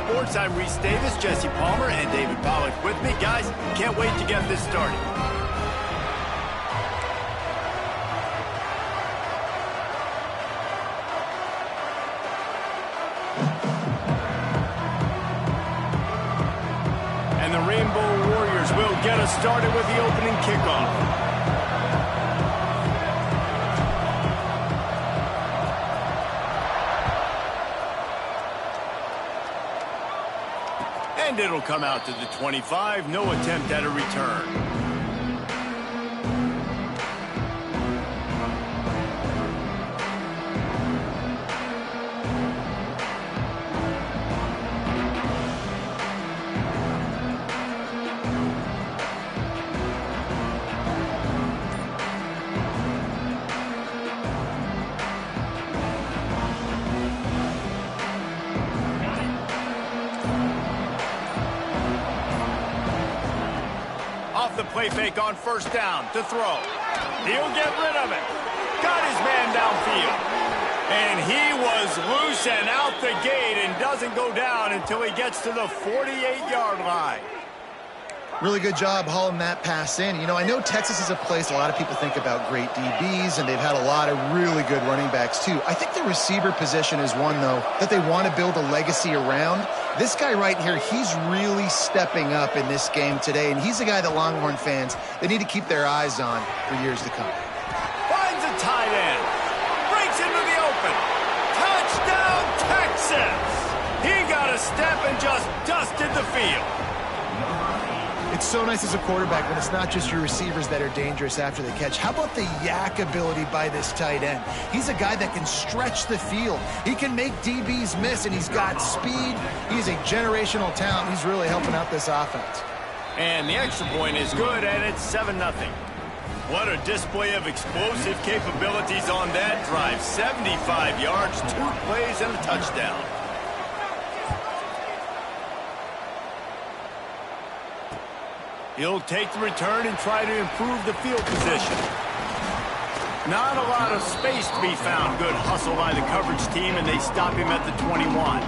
Sports. I'm Reese Davis, Jesse Palmer, and David Pollack with me. Guys, can't wait to get this started. And the Rainbow Warriors will get us started with the opening kickoff. And it'll come out to the 25. No attempt at a return. The play fake on first down to throw. He'll get rid of it. Got his man downfield. And he was loose and out the gate and doesn't go down until he gets to the 48-yard line. Really good job hauling that pass in. You know, I know Texas is a place a lot of people think about great DBs, and they've had a lot of really good running backs too. I think the receiver position is one, though, that they want to build a legacy around. This guy right here, he's really stepping up in this game today, and he's a guy that Longhorn fans, they need to keep their eyes on for years to come. Finds a tight end. Breaks into the open. Touchdown, Texas! He got a step and just dusted the field. It's so nice as a quarterback when it's not just your receivers that are dangerous after the catch. How about the yak ability by this tight end? He's a guy that can stretch the field. He can make DBs miss, and he's got speed. He's a generational talent. He's really helping out this offense. And the extra point is good, and it's 7-0. What a display of explosive capabilities on that drive. 75 yards, 2 plays, and a touchdown. He'll take the return and try to improve the field position. Not a lot of space to be found. Good hustle by the coverage team, and they stop him at the 21.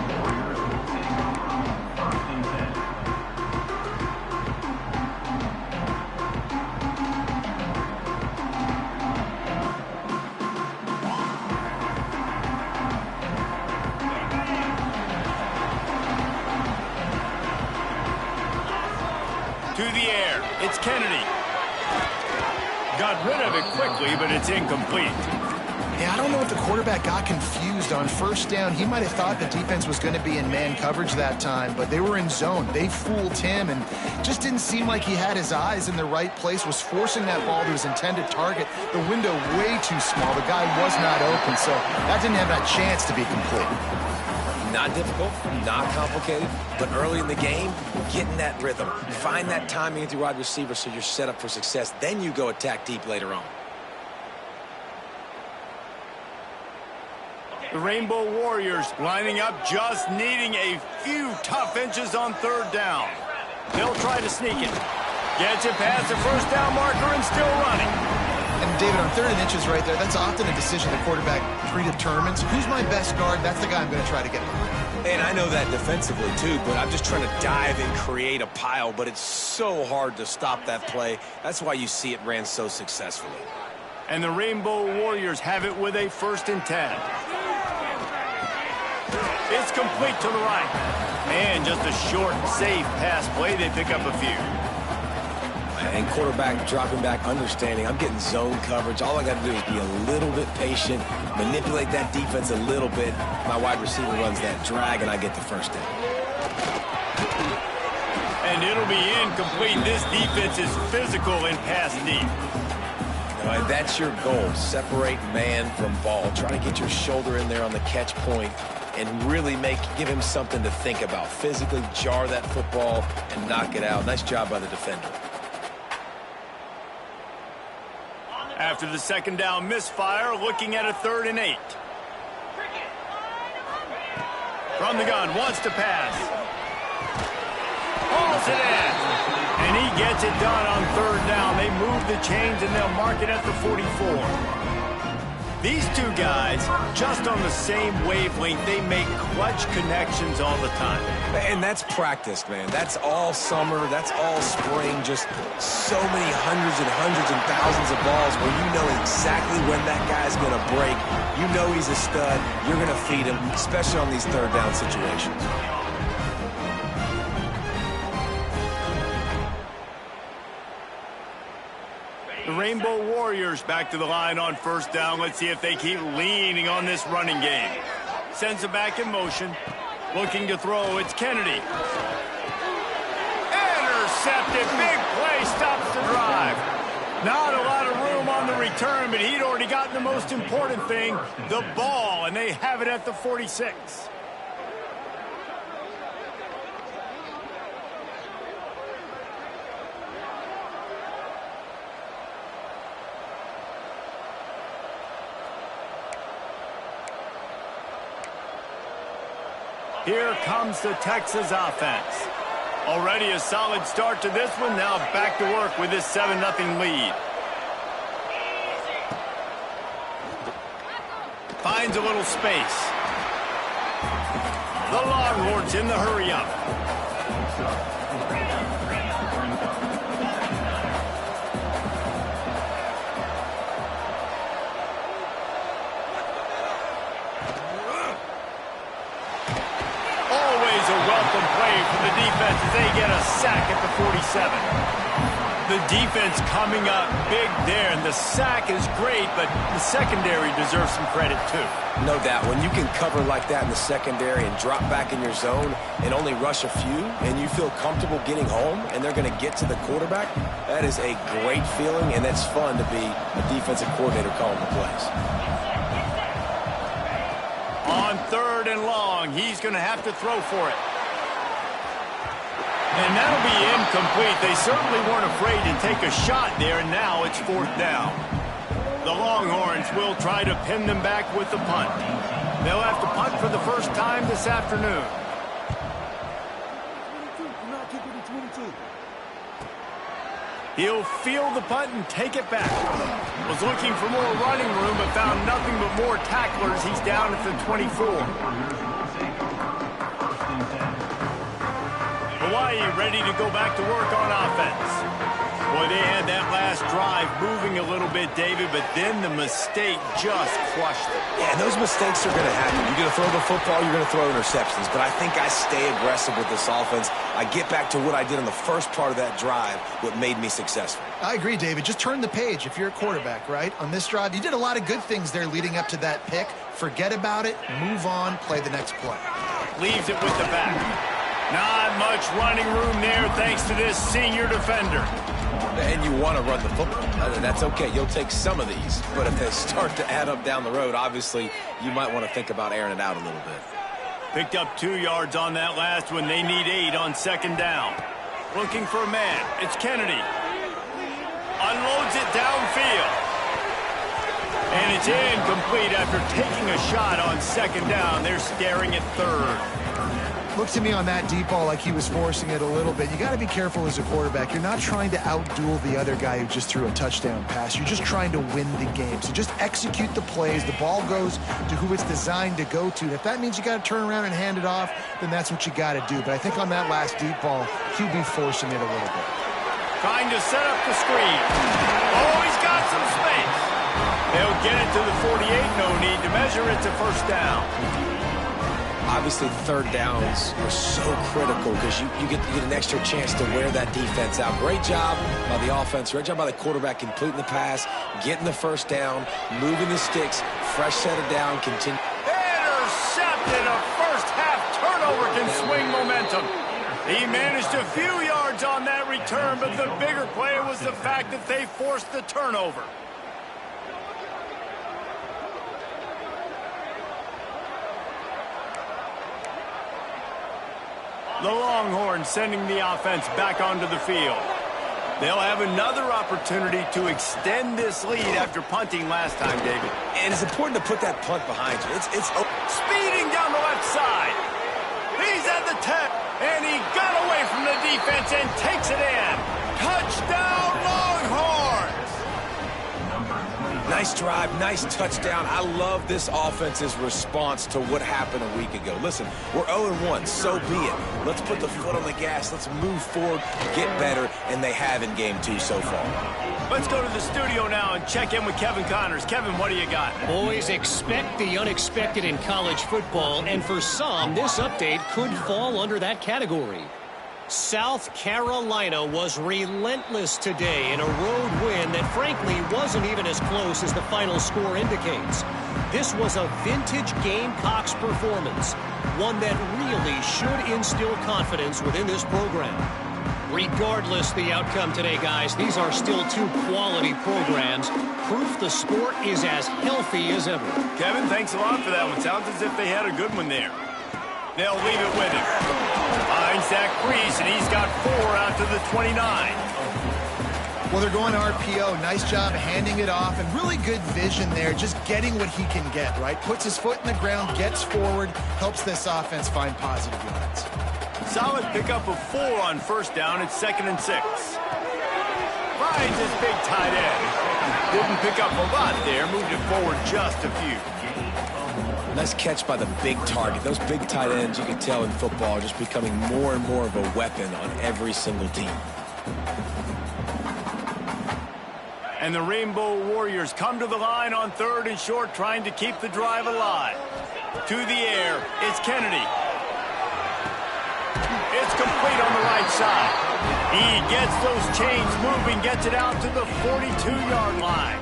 To the air, it's Kennedy. Got rid of it quickly, but it's incomplete. Yeah, I don't know if the quarterback got confused on first down. He might have thought the defense was going to be in man coverage that time, but they were in zone. They fooled him, and just didn't seem like he had his eyes in the right place, was forcing that ball to his intended target. The window way too small. The guy was not open, so that didn't have that chance to be complete. Not difficult, not complicated, but early in the game, getting that rhythm. Find that timing with your wide receiver so you're set up for success. Then you go attack deep later on. The Rainbow Warriors lining up, just needing a few tough inches on third down. They'll try to sneak it. Gets it past the first down marker and still running. And David, on 3rd and inches right there, that's often a decision the quarterback predetermines. Who's my best guard? That's the guy I'm going to try to get behind. And I know that defensively too, but I'm just trying to dive and create a pile, but it's so hard to stop that play. That's why you see it ran so successfully. And the Rainbow Warriors have it with a 1st and 10. It's complete to the right. And just a short, safe pass play. They pick up a few. And quarterback dropping back, understanding I'm getting zone coverage. All I got to do is be a little bit patient, manipulate that defense a little bit. My wide receiver runs that drag, and I get the first down. And it'll be incomplete. This defense is physical and pass deep. And that's your goal. Separate man from ball. Try to get your shoulder in there on the catch point and really give him something to think about. Physically jar that football and knock it out. Nice job by the defender. After the 2nd down misfire, looking at a 3rd and 8. From the gun, wants to pass. Hauls it in. And he gets it done on 3rd down. They move the chains, and they'll mark it at the 44. These two guys, just on the same wavelength, they make clutch connections all the time. And that's practice, man. That's all summer. That's all spring. Just so many hundreds and thousands of balls where you know exactly when that guy's going to break. You know he's a stud. You're going to feed him, especially on these third down situations. The Rainbow Warriors back to the line on first down. Let's see if they keep leaning on this running game. Sends it back in motion. Looking to throw, it's Kennedy. Intercepted, big play, stops the drive. Not a lot of room on the return, but he'd already gotten the most important thing, the ball, and they have it at the 46. Here comes the Texas offense. Already a solid start to this one. Now back to work with this 7-0 lead. Finds a little space. The Longhorns in the hurry-up. From the defense as they get a sack at the 47. The defense coming up big there, and the sack is great, but the secondary deserves some credit too. No doubt. When you can cover like that in the secondary and drop back in your zone and only rush a few, and you feel comfortable getting home, and they're going to get to the quarterback, that is a great feeling, and that's fun to be a defensive coordinator calling the plays. On 3rd and long, he's going to have to throw for it. And that'll be incomplete. They certainly weren't afraid to take a shot there, and now it's 4th down. The Longhorns will try to pin them back with the punt. They'll have to punt for the first time this afternoon. He'll field the punt and take it back. Was looking for more running room, but found nothing but more tacklers. He's down at the 24. Hawaii ready to go back to work on offense. Boy, they had that last drive moving a little bit, David, but then the mistake just crushed it. Yeah, those mistakes are going to happen. You're going to throw the football, you're going to throw interceptions, but I think I stay aggressive with this offense. I get back to what I did in the first part of that drive, what made me successful. I agree, David. Just turn the page if you're a quarterback, right? On this drive, you did a lot of good things there leading up to that pick. Forget about it, move on, play the next play. Leaves it with the back. Not much running room there thanks to this senior defender. And you want to run the football. That's okay. You'll take some of these. But if they start to add up down the road, obviously, you might want to think about airing it out a little bit. Picked up 2 yards on that last one. They need 8 on 2nd down. Looking for a man. It's Kennedy. Unloads it downfield. And it's incomplete after taking a shot on 2nd down. They're staring at 3rd. Looked to me on that deep ball like he was forcing it a little bit. You got to be careful as a quarterback. You're not trying to outduel the other guy who just threw a touchdown pass. You're just trying to win the game. So just execute the plays. The ball goes to who it's designed to go to. And if that means you got to turn around and hand it off, then that's what you got to do. But I think on that last deep ball, QB forcing it a little bit. Trying to set up the screen. Oh, he's got some space. They'll get it to the 48. No need to measure it to 1st down. Obviously, 3rd downs are so critical because you get an extra chance to wear that defense out. Great job by the offense. Great job by the quarterback completing the pass, getting the 1st down, moving the sticks, fresh set it down, continue. Intercepted. A first-half turnover can swing momentum. He managed a few yards on that return, but the bigger play was the fact that they forced the turnover. The Longhorns sending the offense back onto the field. They'll have another opportunity to extend this lead after punting last time, David. And it's important to put that punt behind you. It's speeding down the left side. He's at the 10, and he got away from the defense and takes it in. Touchdown, Longhorns! Nice Nice drive, nice touchdown. I love this offense's response to what happened a week ago. Listen, we're 0-1, so be it. Let's put the foot on the gas. Let's move forward, get better, and they have in game 2 so far. Let's go to the studio now and check in with Kevin Connors. Kevin, what do you got? Boys, expect the unexpected in college football, and for some, this update could fall under that category. South Carolina was relentless today in a road win that frankly wasn't even as close as the final score indicates. This was a vintage Gamecocks performance, one that really should instill confidence within this program. Regardless the outcome today, guys, these are still 2 quality programs. Proof the sport is as healthy as ever. Kevin, thanks a lot for that one. Sounds as if they had a good one there. They'll leave it with him. Finds Zach Priest, and he's got 4 out to the 29. Well, they're going to RPO. Nice job handing it off, and really good vision there, just getting what he can get, right? Puts his foot in the ground, gets forward, helps this offense find positive yards. Solid pickup of 4 on first down. It's 2nd and 6. Finds his big tight end. Didn't pick up a lot there. Moved it forward just a few. Nice catch by the big target. Those big tight ends, you can tell in football, are just becoming more and more of a weapon on every single team. And the Rainbow Warriors come to the line on 3rd and short, trying to keep the drive alive. To the air, it's Kennedy. It's complete on the right side. He gets those chains moving, gets it out to the 42-yard line.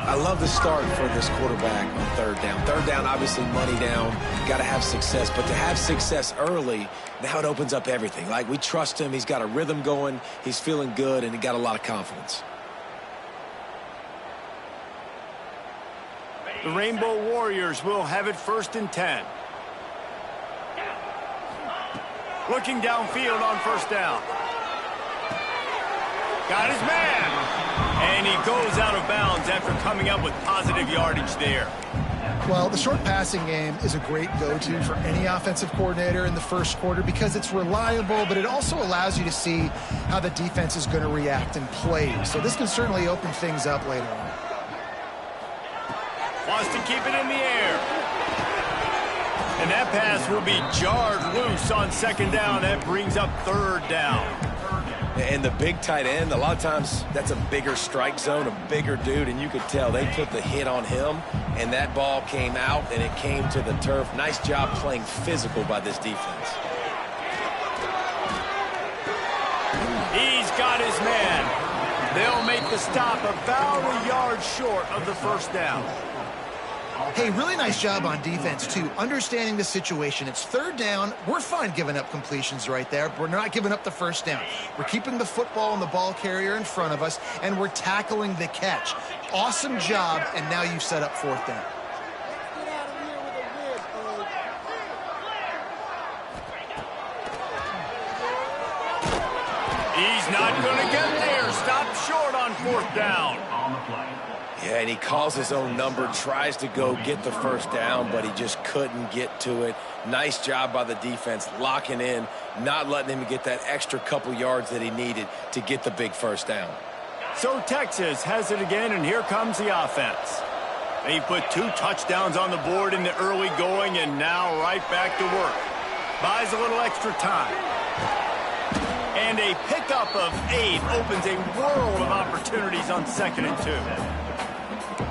I love the start for this quarterback on 3rd down. 3rd down, obviously money down. Got to have success. But to have success early, now it opens up everything. Like, we trust him. He's got a rhythm going. He's feeling good, and he got a lot of confidence. The Rainbow Warriors will have it 1st and 10. Looking downfield on 1st down. Got his man. And he goes out of bounds after coming up with positive yardage there. Well, the short passing game is a great go-to for any offensive coordinator in the first quarter because it's reliable, but it also allows you to see how the defense is going to react and play. So this can certainly open things up later on. Wants to keep it in the air. And that pass will be jarred loose on 2nd down. That brings up 3rd down. And the big tight end, a lot of times that's a bigger strike zone, a bigger dude, and you could tell they put the hit on him, and that ball came out, and it came to the turf. Nice job playing physical by this defense. He's got his man. They'll make the stop about a yard short of the 1st down. Hey, really nice job on defense, too. Understanding the situation. It's 3rd down. We're fine giving up completions right there. We're not giving up the 1st down. We're keeping the football and the ball carrier in front of us, and we're tackling the catch. Awesome job, and now you've set up 4th down. He's not going to get there. Stop short on 4th down. Yeah, and he calls his own number, tries to go get the 1st down, but he just couldn't get to it. Nice job by the defense, locking in, not letting him get that extra couple yards that he needed to get the big 1st down. So Texas has it again, and here comes the offense. They put 2 touchdowns on the board in the early going, and now right back to work. Buys a little extra time. And a pickup of 8 opens a world of opportunities on 2nd and 2.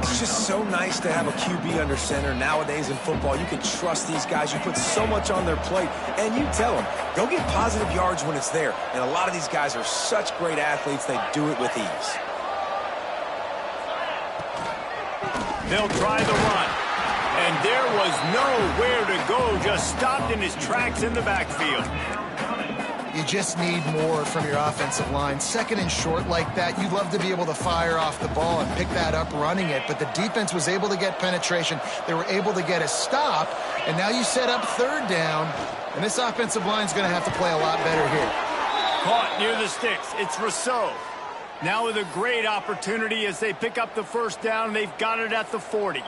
It's just so nice to have a QB under center. Nowadays in football, you can trust these guys. You put so much on their plate, and you tell them, go get positive yards when it's there. And a lot of these guys are such great athletes, they do it with ease. They'll try the run. And there was nowhere to go, just stopped in his tracks in the backfield. You just need more from your offensive line. 2nd and short like that, you'd love to be able to fire off the ball and pick that up running it, but the defense was able to get penetration. They were able to get a stop, and now you set up 3rd down, and this offensive line is going to have to play a lot better here. Caught near the sticks. It's Rousseau. Now with a great opportunity as they pick up the 1st down. They've got it at the 40.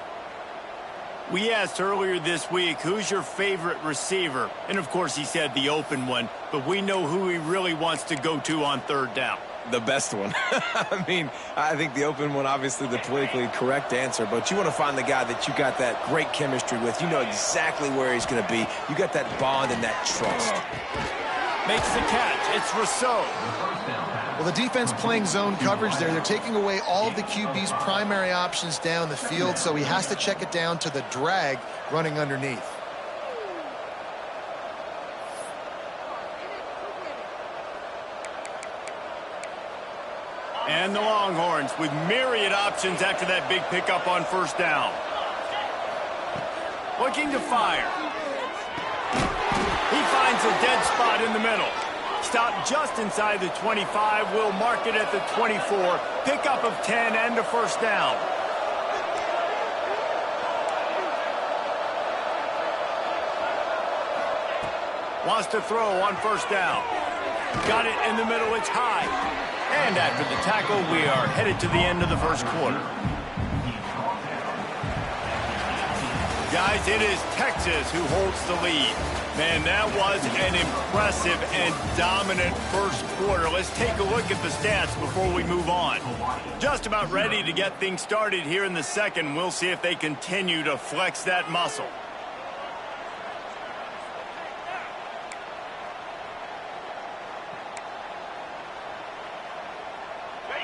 We asked earlier this week, who's your favorite receiver? And, of course, he said the open one, but we know who he really wants to go to on 3rd down. The best one. I mean, I think the open one, obviously the politically correct answer, but you want to find the guy that you got that great chemistry with. You know exactly where he's going to be. You got that bond and that trust. Makes the catch. It's Rousseau. Well, the defense playing zone coverage there. They're taking away all of the QB's primary options down the field, so he has to check it down to the drag running underneath. And the Longhorns with myriad options after that big pickup on first down. Looking to fire. He finds a dead spot in the middle. Stopped just inside the 25. Will mark it at the 24. Pickup of 10 and a first down. Wants to throw on first down. Got it in the middle. It's high. And after the tackle, we are headed to the end of the first quarter. Guys, it is Texas who holds the lead. Man, that was an impressive and dominant first quarter. Let's take a look at the stats before we move on. Just about ready to get things started here in the second. We'll see if they continue to flex that muscle.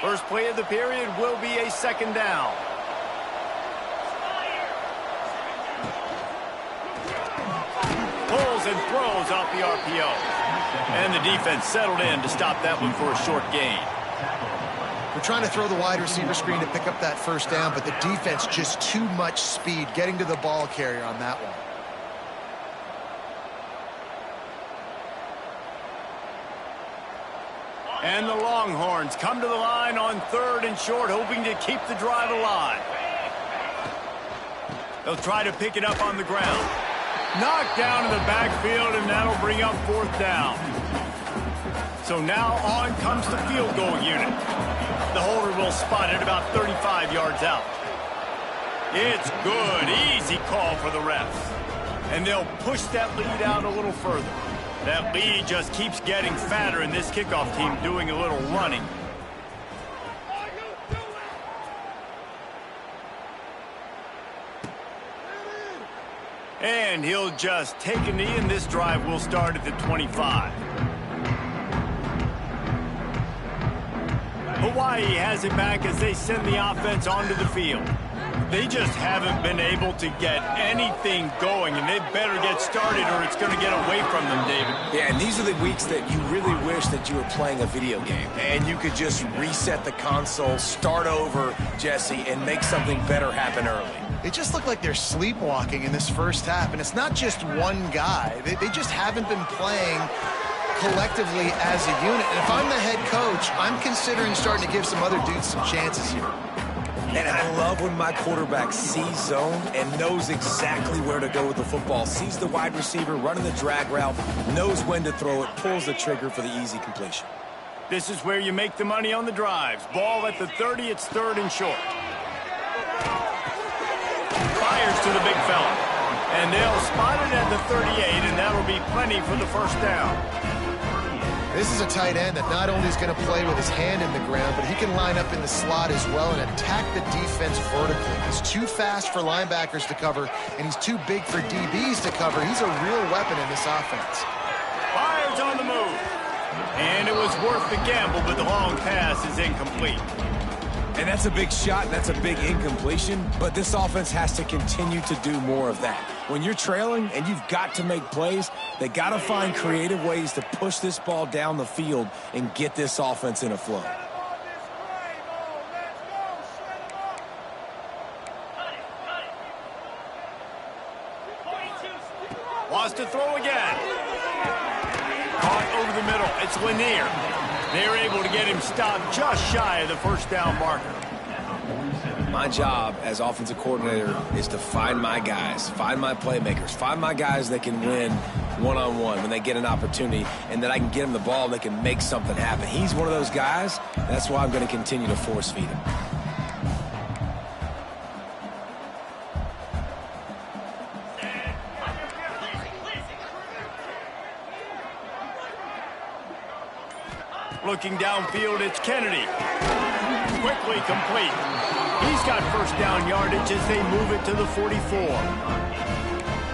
First play of the period will be a second down. Pulls and throws off the RPO. And the defense settled in to stop that one for a short gain. We're trying to throw the wide receiver screen to pick up that first down, but the defense just too much speed getting to the ball carrier on that one. And the Longhorns come to the line on third and short, hoping to keep the drive alive. They'll try to pick it up on the ground. Knocked down in the backfield, and that'll bring up fourth down. So now on comes the field goal unit. The holder will spot it about 35 yards out. It's good. Easy call for the refs. And they'll push that lead out a little further. That lead just keeps getting fatter, and this kickoff team doing a little running. And he'll just take a knee, and this drive will start at the 25. Hawaii has it back as they send the offense onto the field. They just haven't been able to get anything going, and they better get started or it's going to get away from them, David. Yeah, and these are the weeks that you really wish that you were playing a video game and you could just reset the console, start over, Jesse, and make something better happen early. It just looked like they're sleepwalking in this first half, and it's not just one guy. They just haven't been playing collectively as a unit. And if I'm the head coach, I'm considering starting to give some other dudes some chances here. And I love when my quarterback sees zone and knows exactly where to go with the football. Sees the wide receiver running the drag route, knows when to throw it, pulls the trigger for the easy completion. This is where you make the money on the drives. Ball at the 30, it's third and short. Fires to the big fella. And they'll spot it at the 38, and that'll be plenty for the first down. This is a tight end that not only is going to play with his hand in the ground, but he can line up in the slot as well and attack the defense vertically. He's too fast for linebackers to cover, and he's too big for DBs to cover. He's a real weapon in this offense. Fires on the move. And it was worth the gamble, but the long pass is incomplete. And that's a big shot, and that's a big incompletion, but this offense has to continue to do more of that. When you're trailing and you've got to make plays, they got to find creative ways to push this ball down the field and get this offense in a flow. Wants to throw again. Caught over the middle. It's Lanier. They're able to get him stopped just shy of the first down marker. My job as offensive coordinator is to find my guys, find my playmakers, find my guys that can win one-on-one when they get an opportunity, and that I can get them the ball and they can make something happen. He's one of those guys. That's why I'm going to continue to force feed him. Looking downfield, it's Kennedy. Quickly complete. He's got first down yardage as they move it to the 44.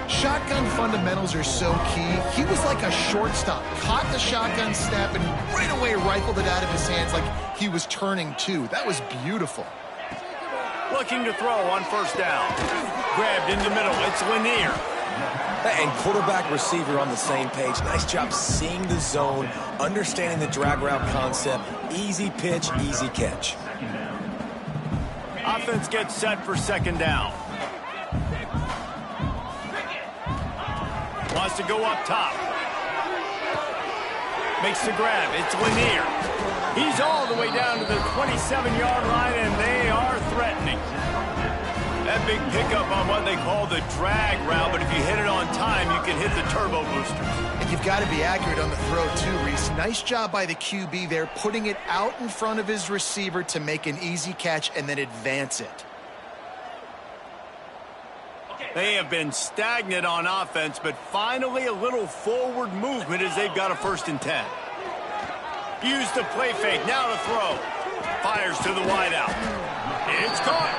Shotgun fundamentals are so key. He was like a shortstop. Caught the shotgun snap and right away rifled it out of his hands like he was turning two. That was beautiful. Looking to throw on first down. Grabbed in the middle. It's Lanier. And quarterback receiver on the same page. Nice job seeing the zone, understanding the drag route concept. Easy pitch, easy catch. Offense gets set for second down. Wants to go up top. Makes the grab. It's Lanier. He's all the way down to the 27-yard line, and they are threatening. That big pickup on what they call the drag route, but if you hit it on time, you can hit the turbo boosters. And you've got to be accurate on the throw, too, Reese. Nice job by the QB there, putting it out in front of his receiver to make an easy catch and then advance it. They have been stagnant on offense, but finally a little forward movement as they've got a 1st and 10. Use the play fake, now to throw. Fires to the wideout. It's caught.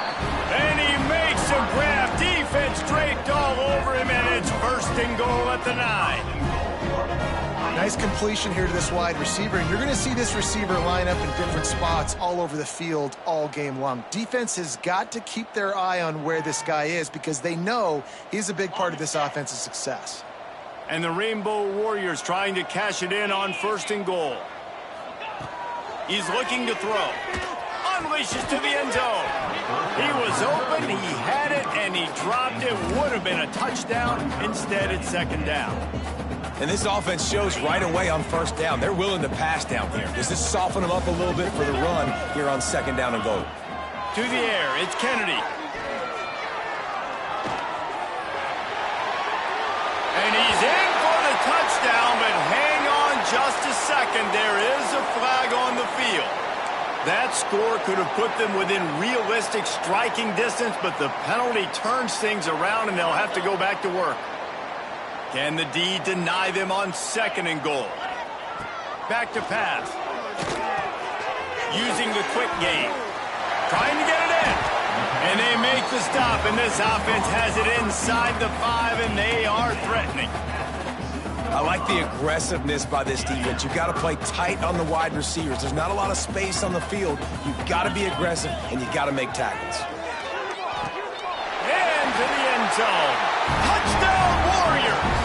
And he makes a grab. Defense draped all over him, and it's 1st and goal at the 9. Nice completion here to this wide receiver, and you're going to see this receiver line up in different spots all over the field all game long. Defense has got to keep their eye on where this guy is because they know he's a big part of this offense's success. And the Rainbow Warriors trying to cash it in on 1st and goal. He's looking to throw. Unleashes to the end zone. He was open, he had it, and he dropped it. Would have been a touchdown. Instead, it's 2nd down. And this offense shows right away on 1st down. They're willing to pass down here. Does this soften them up a little bit for the run here on 2nd down and goal? To the air, it's Kennedy. And he's in for the touchdown, but hang on just a second. There is a flag on the field. That score could have put them within realistic striking distance, but the penalty turns things around, and they'll have to go back to work. Can the D deny them on 2nd and goal? Back to pass. Using the quick game. Trying to get it in. And they make the stop, and this offense has it inside the 5, and they are threatening. I like the aggressiveness by this defense. You've got to play tight on the wide receivers. There's not a lot of space on the field. You've got to be aggressive, and you've got to make tackles. And to the end zone. Touchdown, Warriors!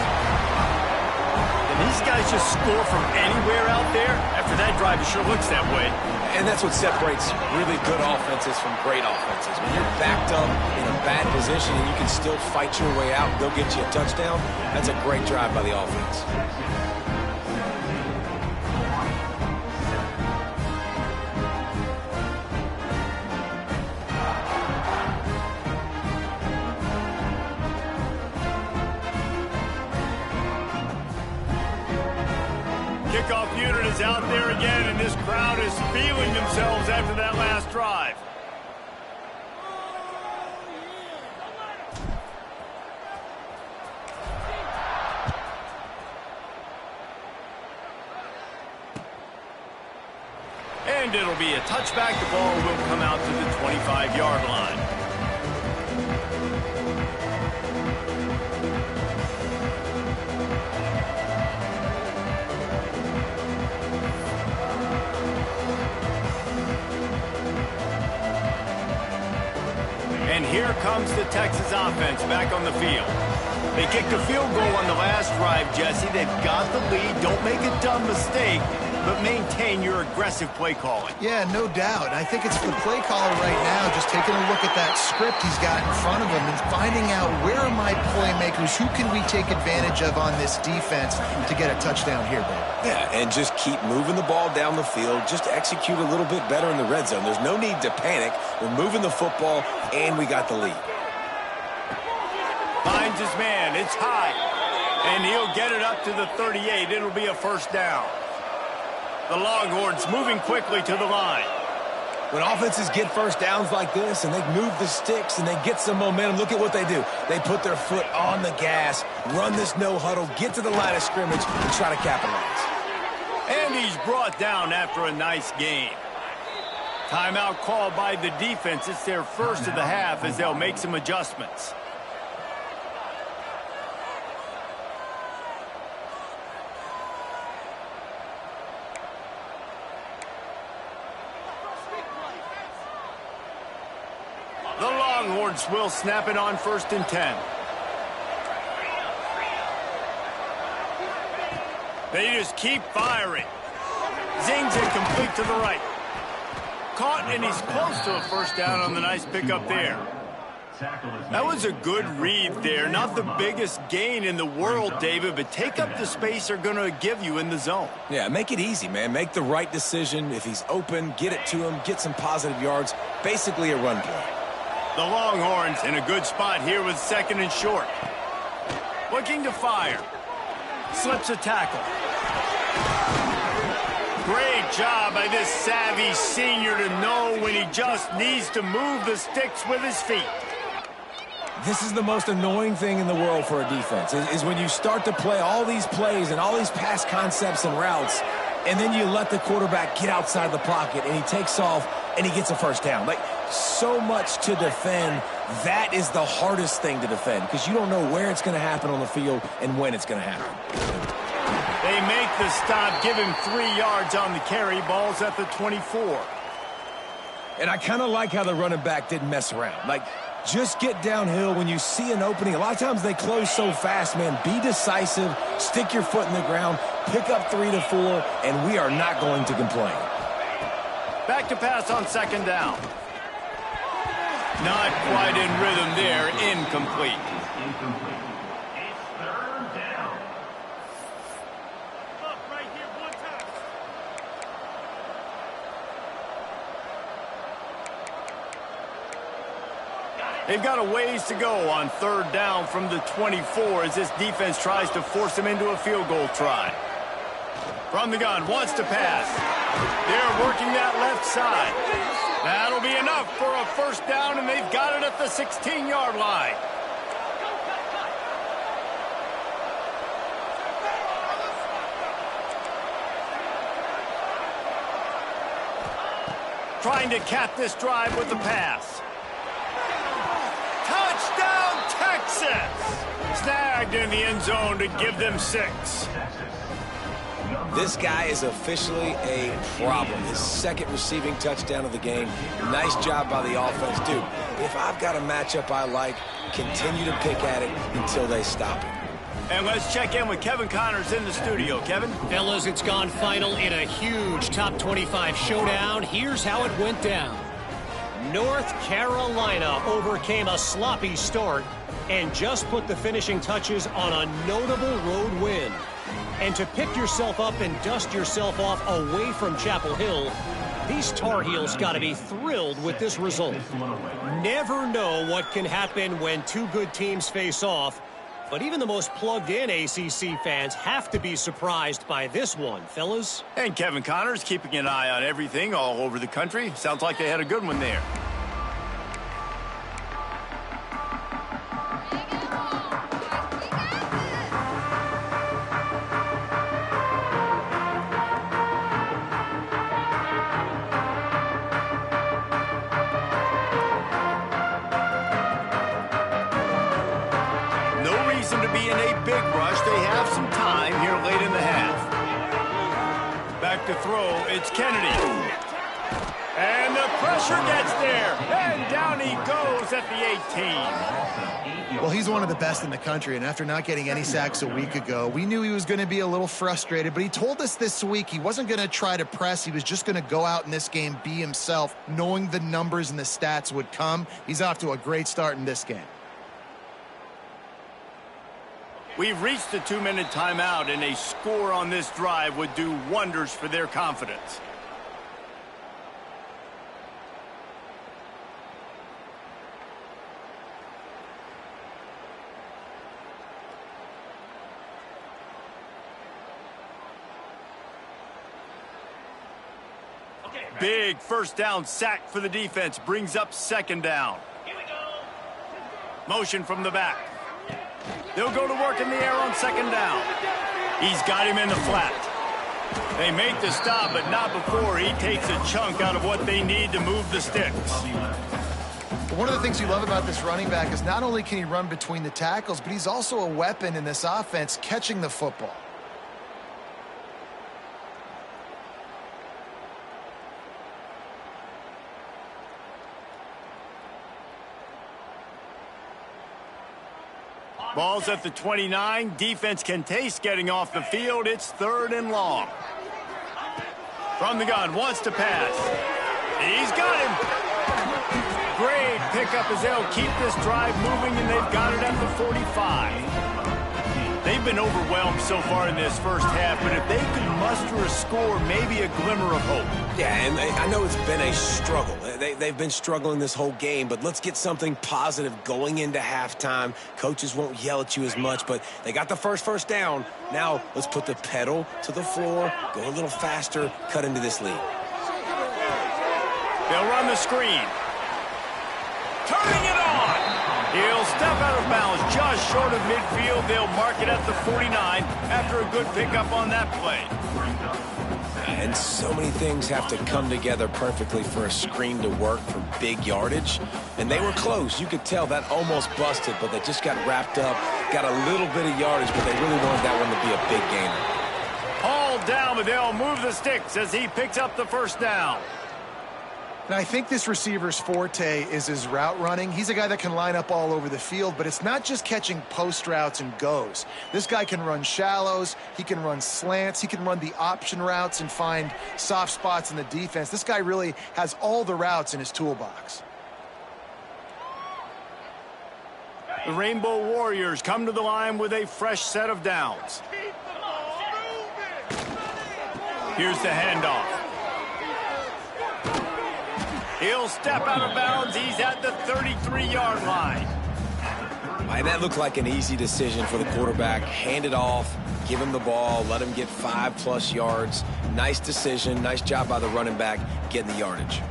And these guys just score from anywhere out there? After that drive, it sure looks that way. And that's what separates really good offenses from great offenses. When you're backed up in a bad position and you can still fight your way out and go get you a touchdown, that's a great drive by the offense. Kickoff unit is out there again, and this crowd is feeling themselves after that last drive. And it'll be a touchback. The ball will come out to the 25-yard line. And here comes the Texas offense back on the field. They kicked a field goal on the last drive, Jesse. They've got the lead. Don't make a dumb mistake, but maintain your aggressive play calling. Yeah, no doubt. I think it's the play caller right now just taking a look at that script he's got in front of him and finding out where are my playmakers, who can we take advantage of on this defense to get a touchdown here, baby. Yeah, and just keep moving the ball down the field. Just execute a little bit better in the red zone. There's no need to panic. We're moving the football, and we got the lead. Finds his man. It's high. And he'll get it up to the 38. It'll be a 1st down. The Longhorns moving quickly to the line. When offenses get 1st downs like this and they move the sticks and they get some momentum, look at what they do. They put their foot on the gas, run this no huddle, get to the line of scrimmage, and try to capitalize. And he's brought down after a nice gain. Timeout called by the defense. It's their first of the half as they'll make some adjustments. The Longhorns will snap it on 1st and 10. They just keep firing. Zings incomplete to the right. Caught, and he's close to a first down on the nice pickup there. That was a good read there. Not the biggest gain in the world, David, but take up the space they're going to give you in the zone. Yeah, make it easy, man. Make the right decision. If he's open, get it to him, get some positive yards. Basically a run play. The Longhorns in a good spot here with 2nd and short. Looking to fire. Slips a tackle. Great job by this savvy senior to know when he just needs to move the sticks with his feet. This is the most annoying thing in the world for a defense, is when you start to play all these plays and all these pass concepts and routes, and then you let the quarterback get outside the pocket, and he takes off, and he gets a first down. Like, so much to defend. That is the hardest thing to defend because you don't know where it's going to happen on the field and when it's going to happen. They make the stop, give him 3 yards on the carry. Ball's at the 24. And I kind of like how the running back didn't mess around. Like, just get downhill when you see an opening. A lot of times they close so fast, man. Be decisive, stick your foot in the ground, pick up 3 to 4, and we are not going to complain. Back to pass on 2nd down. Not quite in rhythm there. Incomplete. It's 3rd down. Look right here, one time. They've got a ways to go on 3rd down from the 24 as this defense tries to force them into a field goal try. From the gun, wants to pass. They're working that left side. That'll be enough for a first down, and they've got it at the 16-yard line. Trying to cap this drive with the pass. Touchdown, Texas! Snagged in the end zone to give them 6. This guy is officially a problem. His 2nd receiving touchdown of the game. Nice job by the offense. Dude, if I've got a matchup I like, continue to pick at it until they stop it. And let's check in with Kevin Connors in the studio. Kevin? Fellas, it's gone final in a huge top 25 showdown. Here's how it went down. North Carolina overcame a sloppy start and just put the finishing touches on a notable road win. And to pick yourself up and dust yourself off away from Chapel Hill, these Tar Heels got to be thrilled with this result. Never know what can happen when 2 good teams face off, but even the most plugged-in ACC fans have to be surprised by this one, fellas. And Kevin Connors keeping an eye on everything all over the country. Sounds like they had a good one there. To be in a big rush. They have some time here late in the half. Back to throw. It's Kennedy. And the pressure gets there. And down he goes at the 18. Well, he's one of the best in the country, and after not getting any sacks a week ago, we knew he was going to be a little frustrated, but he told us this week he wasn't going to try to press. He was just going to go out in this game, be himself, knowing the numbers and the stats would come. He's off to a great start in this game. We've reached the 2-minute timeout, and a score on this drive would do wonders for their confidence. Big first down sack for the defense. Brings up 2nd down. Motion from the back. They'll go to work in the air on 2nd down. He's got him in the flat. They make the stop, but not before he takes a chunk out of what they need to move the sticks. One of the things you love about this running back is not only can he run between the tackles, but he's also a weapon in this offense catching the football. Ball's at the 29. Defense can taste getting off the field. It's 3rd and long. From the gun, wants to pass. He's got him. Great pickup as they'll keep this drive moving, and they've got it at the 45. They've been overwhelmed so far in this first half, but if they could muster a score, maybe a glimmer of hope. Yeah, and I know it's been a struggle. They've been struggling this whole game, but let's get something positive going into halftime. Coaches won't yell at you as much, but they got the first down. Now let's put the pedal to the floor, go a little faster, cut into this lead. They'll run the screen. Turning it on. He'll step out of bounds just short of midfield. They'll mark it at the 49 after a good pickup on that play. And so many things have to come together perfectly for a screen to work for big yardage. And they were close. You could tell that almost busted, but they just got wrapped up, got a little bit of yardage, but they really wanted that one to be a big gainer. Hauled down, but they'll move the sticks as he picks up the first down. And I think this receiver's forte is his route running. He's a guy that can line up all over the field, but it's not just catching post routes and goes. This guy can run shallows, he can run slants, he can run the option routes and find soft spots in the defense. This guy really has all the routes in his toolbox. The Rainbow Warriors come to the line with a fresh set of downs. Here's the handoff. He'll step out of bounds. He's at the 33-yard line. And that looked like an easy decision for the quarterback. Hand it off, give him the ball, let him get 5+ yards. Nice decision. Nice job by the running back getting the yardage.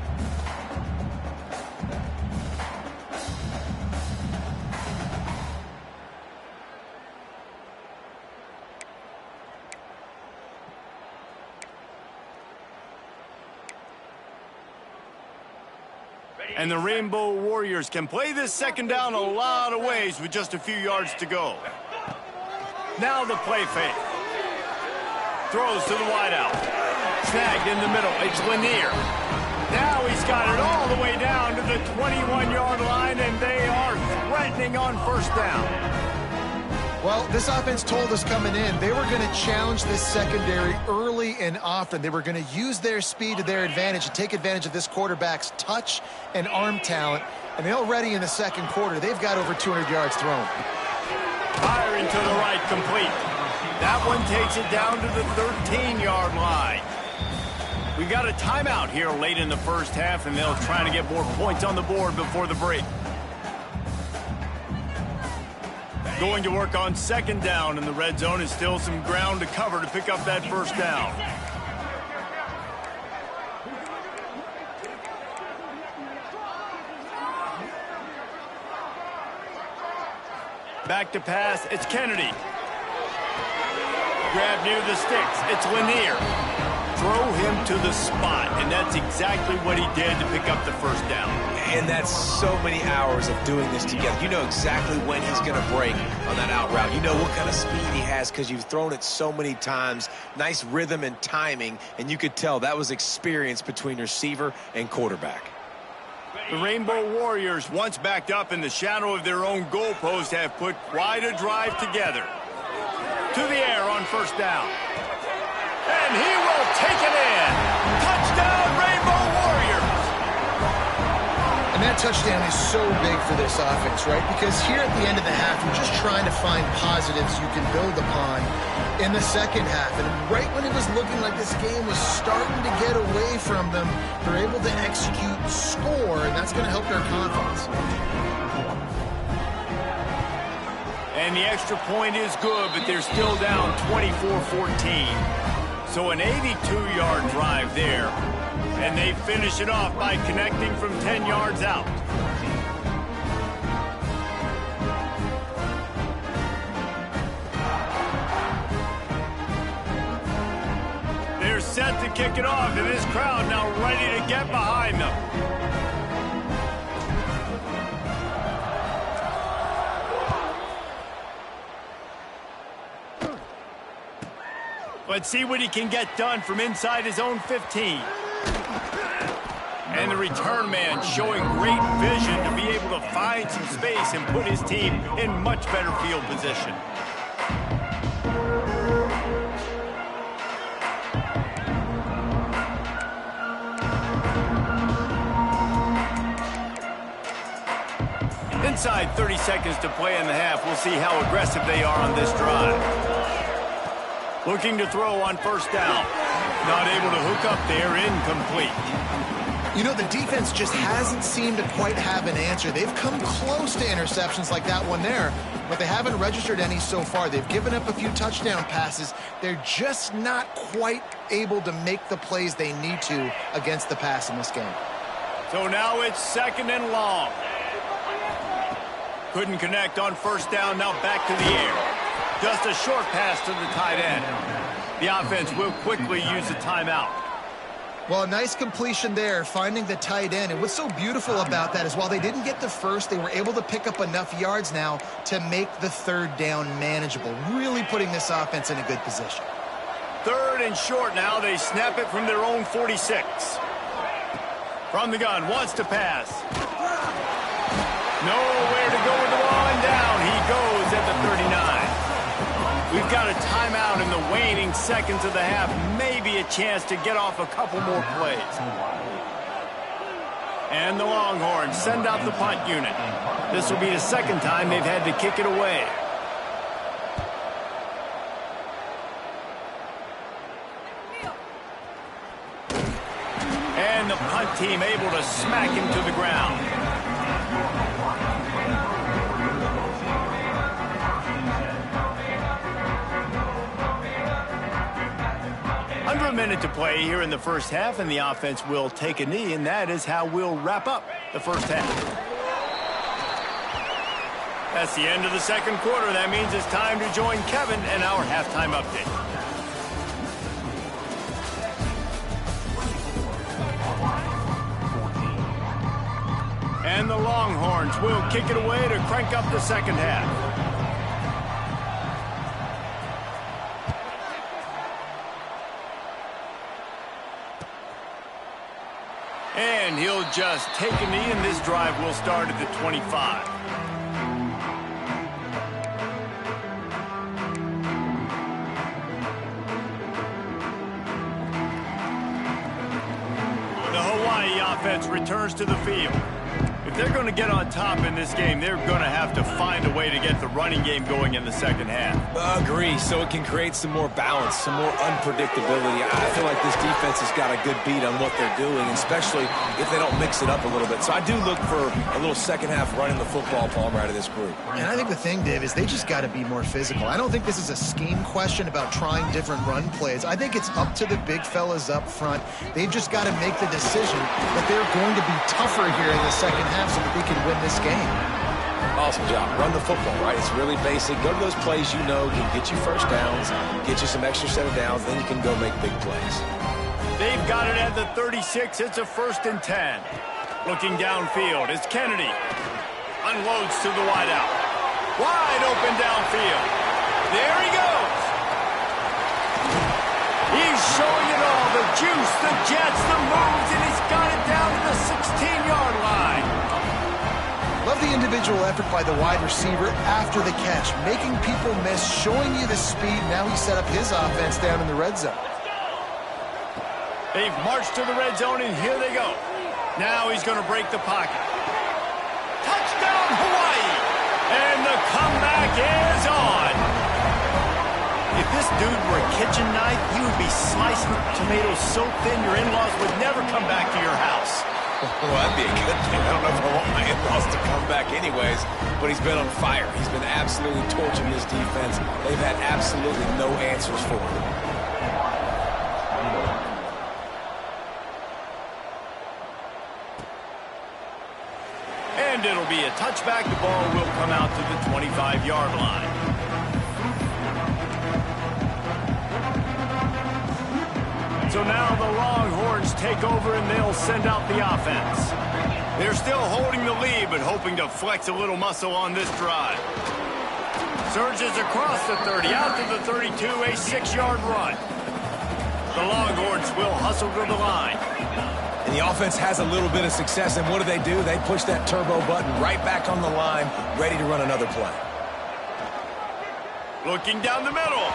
And the Rainbow Warriors can play this second down a lot of ways with just a few yards to go. Now the play fake. Throws to the wideout. Snagged in the middle. It's Lanier. Now he's got it all the way down to the 21-yard line, and they are threatening on first down. Well, this offense told us coming in they were going to challenge this secondary early and often. They were going to use their speed to their advantage and take advantage of this quarterback's touch and arm talent. And already in the second quarter, they've got over 200 yards thrown. Firing to the right, complete. That one takes it down to the 13-yard line. We got a timeout here late in the first half, and they'll try to get more points on the board before the break. Going to work on second down in the red zone. Is still some ground to cover to pick up that first down. Back to pass. It's Kennedy. Grab near the sticks. It's Lanier. Throw him to the spot, and that's exactly what he did to pick up the first down. And that's so many hours of doing this together. You know exactly when he's going to break on that out route. You know what kind of speed he has because you've thrown it so many times. Nice rhythm and timing, and you could tell that was experience between receiver and quarterback. The Rainbow Warriors, once backed up in the shadow of their own goalpost, have put quite a drive together. To the air on first down. And he will take it in. Touchdown, Rainbow Warriors. And that touchdown is so big for this offense, right? Because here at the end of the half, you're just trying to find positives you can build upon in the second half. And right when it was looking like this game was starting to get away from them, they're able to execute, score, and that's going to help their confidence. And the extra point is good, but they're still down 24-14. So an 82-yard drive there. And they finish it off by connecting from 10 yards out. set to kick it off, and this crowd now ready to get behind them. Let's see what he can get done from inside his own 15. And the return man showing great vision to be able to find some space and put his team in much better field position. Inside 30 seconds to play in the half. We'll see how aggressive they are on this drive. Looking to throw on first down. Not able to hook up there, incomplete. You know, the defense just hasn't seemed to quite have an answer. They've come close to interceptions like that one there, but they haven't registered any so far. They've given up a few touchdown passes. They're just not quite able to make the plays they need to against the pass in this game. So now it's 2nd and long. Couldn't connect on first down, now back to the air. Just a short pass to the tight end. The offense will quickly use a timeout. Well, a nice completion there, finding the tight end. And what's so beautiful about that is while they didn't get the first, they were able to pick up enough yards now to make the 3rd down manageable, really putting this offense in a good position. 3rd and short now. They snap it from their own 46. From the gun, wants to pass. Nowhere to go with the ball, and down he goes at the 39. We've got a timeout in the waning seconds of the half. Maybe a chance to get off a couple more plays. And the Longhorns send out the punt unit. This will be the 2nd time they've had to kick it away. And the punt team able to smack him to the ground. Under a minute to play here in the first half, and the offense will take a knee, and that is how we'll wrap up the first half. That's the end of the 2nd quarter. That means it's time to join Kevin and our halftime update. And the Longhorns will kick it away to crank up the 2nd half. And he'll just take a knee, and this drive will start at the 25. The Hawaii offense returns to the field. If they're going to get on top in this game, they're going to have to find a way to get the running game going in the 2nd half. Agree, so it can create some more balance, some more unpredictability. I feel like this defense has got a good beat on what they're doing, especially if they don't mix it up a little bit. So I do look for a little 2nd half running the football, Palmer, out of this group. And I think the thing, Dave, is they just got to be more physical. I don't think this is a scheme question about trying different run plays. I think it's up to the big fellas up front. They've just got to make the decision that they're going to be tougher here in the 2nd half so that they can win this game. Awesome job. Run the football, right? It's really basic. Go to those plays you know can get you first downs, get you some extra set of downs, then you can go make big plays. They've got it at the 36. It's a 1st and 10. Looking downfield, it's Kennedy. Unloads to the wideout. Wide open downfield. There he goes. He's showing it all. The juice, the jets, the moves, and he's got it down to the 16-yard line. Love the individual effort by the wide receiver after the catch, making people miss, showing you the speed. Now he set up his offense down in the red zone. They've marched to the red zone, and here they go. Now he's going to break the pocket. Touchdown, Hawaii! And the comeback is on. If this dude were a kitchen knife, you would be slicing tomatoes so thin your in-laws would never come back to your house. Well, that'd be a good thing. I don't know if I want my in-laws to come back anyways, but he's been on fire. He's been absolutely torching this defense. They've had absolutely no answers for him. And it'll be a touchback. The ball will come out to the 25-yard line. So now the Longhorns take over and they'll send out the offense. They're still holding the lead, but hoping to flex a little muscle on this drive. Surges across the 30, out to the 32, a 6-yard run. The Longhorns will hustle to the line. And the offense has a little bit of success, and what do? They push that turbo button right back on the line, ready to run another play. Looking down the middle.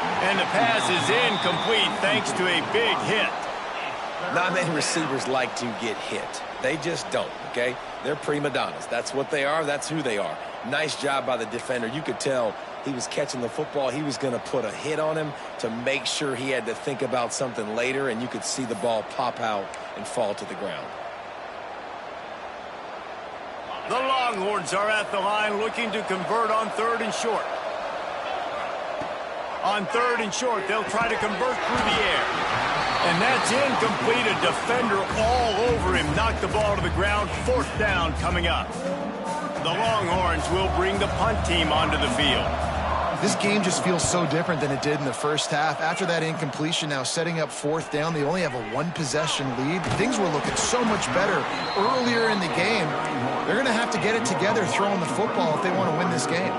And the pass is incomplete thanks to a big hit. Not many receivers like to get hit. They just don't, okay? They're prima donnas. That's what they are. That's who they are. Nice job by the defender. You could tell he was catching the football. He was going to put a hit on him to make sure he had to think about something later, and you could see the ball pop out and fall to the ground. The Longhorns are at the line looking to convert on 3rd and short. On 3rd and short, they'll try to convert through the air. And that's incomplete. A defender all over him. Knocked the ball to the ground. 4th down coming up. The Longhorns will bring the punt team onto the field. This game just feels so different than it did in the first half. After that incompletion, now setting up 4th down, they only have a 1-possession lead. Things were looking so much better earlier in the game. They're going to have to get it together throwing the football if they want to win this game.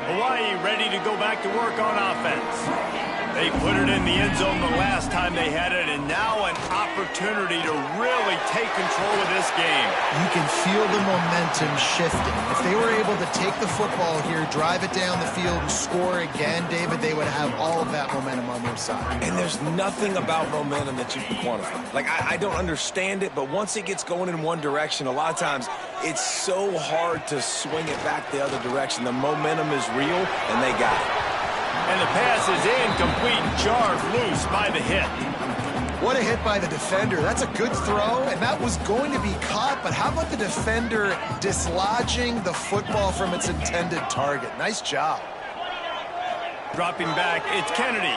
Hawaii ready to go back to work on offense. They put it in the end zone the last time they had it, and now an opportunity to really take control of this game. You can feel the momentum shifting. If they were able to take the football here, drive it down the field, and score again, David, they would have all of that momentum on their side. And there's nothing about momentum that you can quantify. Like, I don't understand it, but once it gets going in one direction, a lot of times it's so hard to swing it back the other direction. The momentum is real, and they got it. And the pass is incomplete, jarred loose by the hit. What a hit by the defender. That's a good throw, and that was going to be caught, but how about the defender dislodging the football from its intended target? Nice job. Dropping back, it's Kennedy.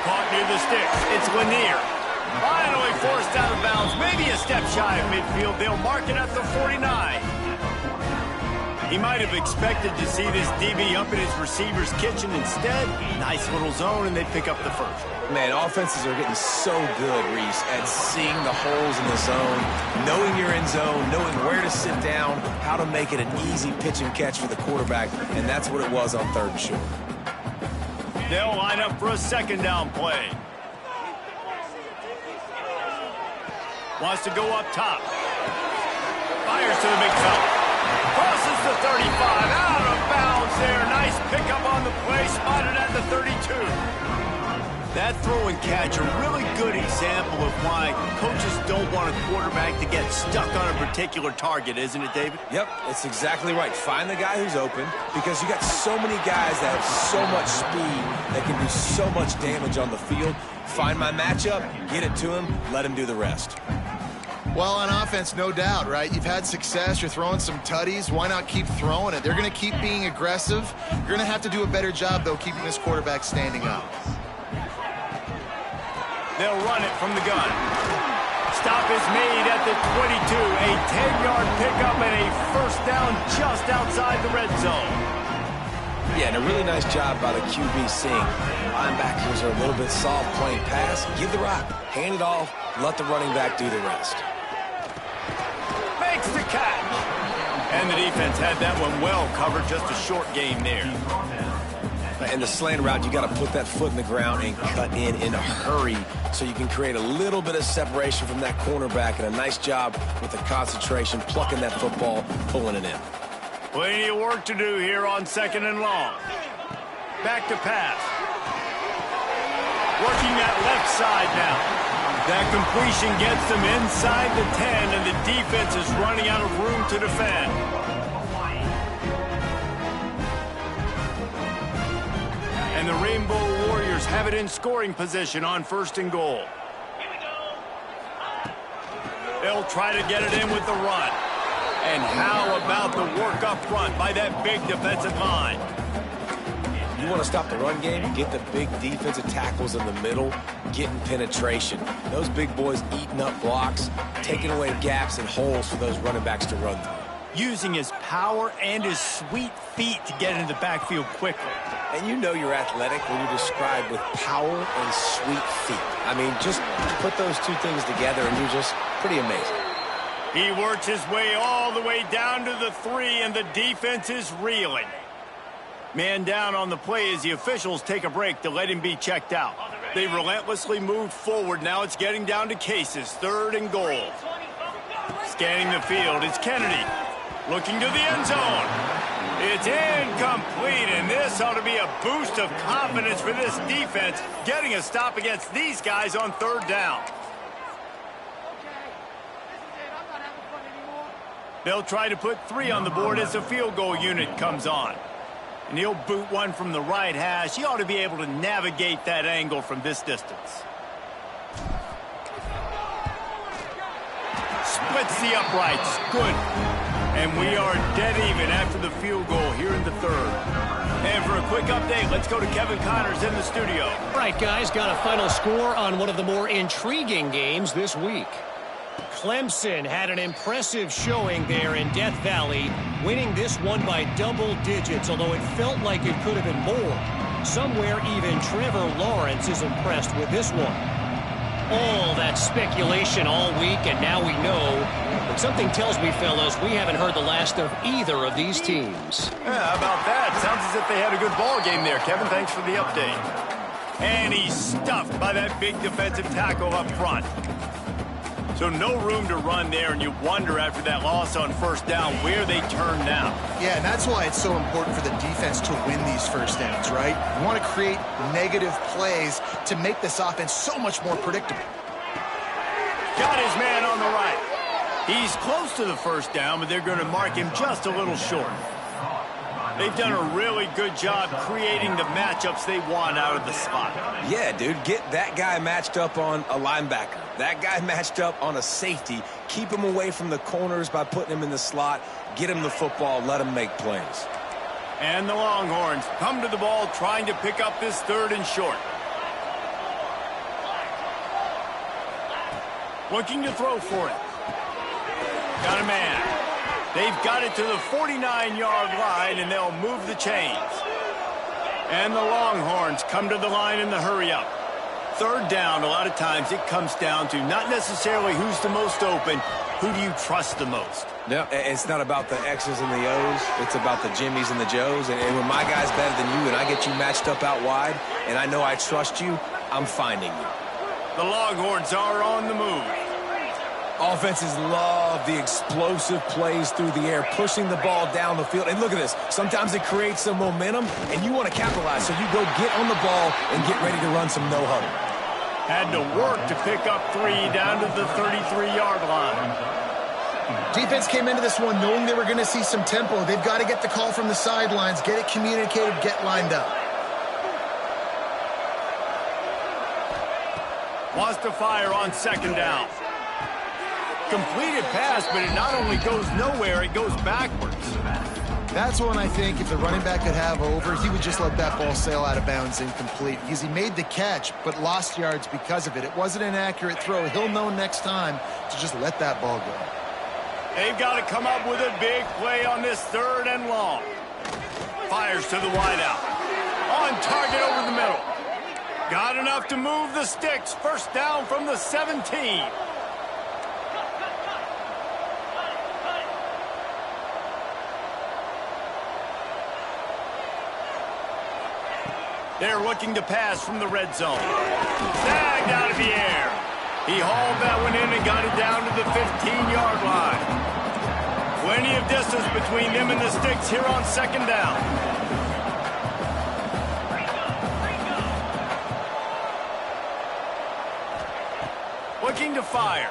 Caught near the sticks, it's Lanier. Finally forced out of bounds, maybe a step shy of midfield. They'll mark it at the 49. He might have expected to see this DB up in his receiver's kitchen. Instead, nice little zone, and they pick up the first. Man, offenses are getting so good, Reese, at seeing the holes in the zone, knowing you're in zone, knowing where to sit down, how to make it an easy pitch and catch for the quarterback, and that's what it was on 3rd and short. They'll line up for a 2nd down play. Wants to go up top. Fires to the big fella. Crosses the 35, out of bounds there. Nice pickup on the play, spotted at the 32. That throw and catch, a really good example of why coaches don't want a quarterback to get stuck on a particular target, isn't it, David? Yep, that's exactly right. Find the guy who's open, because you got so many guys that have so much speed that can do so much damage on the field. Find my matchup, get it to him, let him do the rest. Well, on offense, no doubt, right? You've had success. You're throwing some tutties. Why not keep throwing it? They're going to keep being aggressive. You're going to have to do a better job, though, keeping this quarterback standing up. They'll run it from the gun. Stop is made at the 22. A 10-yard pickup and a 1st down just outside the red zone. Yeah, and a really nice job by the QB seeing linebackers are a little bit soft playing pass. Give the rock, hand it off, let the running back do the rest. Makes the catch. And the defense had that one well covered, just a short game there. And the slant route, you got to put that foot in the ground and cut in a hurry so you can create a little bit of separation from that cornerback, and a nice job with the concentration, plucking that football, pulling it in. Plenty of work to do here on 2nd and long. Back to pass. Working that left side now. That completion gets them inside the 10, and the defense is running out of room to defend. And the Rainbow Warriors have it in scoring position on 1st and goal. They'll try to get it in with the run. And how about the work up front by that big defensive line? You want to stop the run game, get the big defensive tackles in the middle, getting penetration. Those big boys eating up blocks, taking away gaps and holes for those running backs to run through. Using his power and his sweet feet to get into the backfield quickly. And you know you're athletic when you're described with power and sweet feet. I mean, just put those two things together and you're just pretty amazing. He works his way all the way down to the 3, and the defense is reeling. Man down on the play as the officials take a break to let him be checked out. They relentlessly moved forward. Now it's getting down to cases. 3rd and goal. Scanning the field, it's Kennedy. Looking to the end zone. It's incomplete, and this ought to be a boost of confidence for this defense, getting a stop against these guys on 3rd down. They'll try to put 3 on the board as the field goal unit comes on. And he'll boot one from the right hash. He ought to be able to navigate that angle from this distance. Splits the uprights. Good. And we are dead even after the field goal here in the 3rd. And for a quick update, let's go to Kevin Connors in the studio. All right, guys, got a final score on one of the more intriguing games this week. Clemson had an impressive showing there in Death Valley, winning this one by double digits, although it felt like it could have been more. Somewhere even Trevor Lawrence is impressed with this one. All that speculation all week, and now we know. But something tells me, fellas, we haven't heard the last of either of these teams. Yeah, how about that? Sounds as if they had a good ball game there. Kevin, thanks for the update. And he's stuffed by that big defensive tackle up front. So no room to run there, and you wonder after that loss on 1st down where they turn now. Yeah, and that's why it's so important for the defense to win these 1st downs, right? You want to create negative plays to make this offense so much more predictable. Got his man on the right. He's close to the 1st down, but they're going to mark him just a little short. They've done a really good job creating the matchups they want out of the slot. Yeah, dude, get that guy matched up on a linebacker. That guy matched up on a safety. Keep him away from the corners by putting him in the slot. Get him the football. Let him make plays. And the Longhorns come to the ball trying to pick up this 3rd and short. Looking to throw for it. Got a man. They've got it to the 49-yard line, and they'll move the chains. And the Longhorns come to the line in the hurry-up. 3rd down, a lot of times it comes down to not necessarily who's the most open, who do you trust the most? No, it's not about the X's and the O's. It's about the Jimmies and the Joes. And when my guy's better than you and I get you matched up out wide, and I know I trust you, I'm finding you. The Longhorns are on the move. Offenses love the explosive plays through the air, pushing the ball down the field. And look at this. Sometimes it creates some momentum, and you want to capitalize. So you go get on the ball and get ready to run some no-huddle. Had to work to pick up 3 down to the 33-yard line. Defense came into this one knowing they were going to see some tempo. They've got to get the call from the sidelines, get it communicated, get lined up. Wants to fire on 2nd down. Completed pass, but it not only goes nowhere, it goes backwards. That's one I think if the running back could have over, he would just let that ball sail out of bounds incomplete because he made the catch but lost yards because of it. It wasn't an accurate throw. He'll know next time to just let that ball go. They've got to come up with a big play on this 3rd and long. Fires to the wideout. On target over the middle. Got enough to move the sticks. 1st down from the 17. They're looking to pass from the red zone. Snagged out of the air. He hauled that one in and got it down to the 15-yard line. Plenty of distance between them and the sticks here on 2nd down. Looking to fire.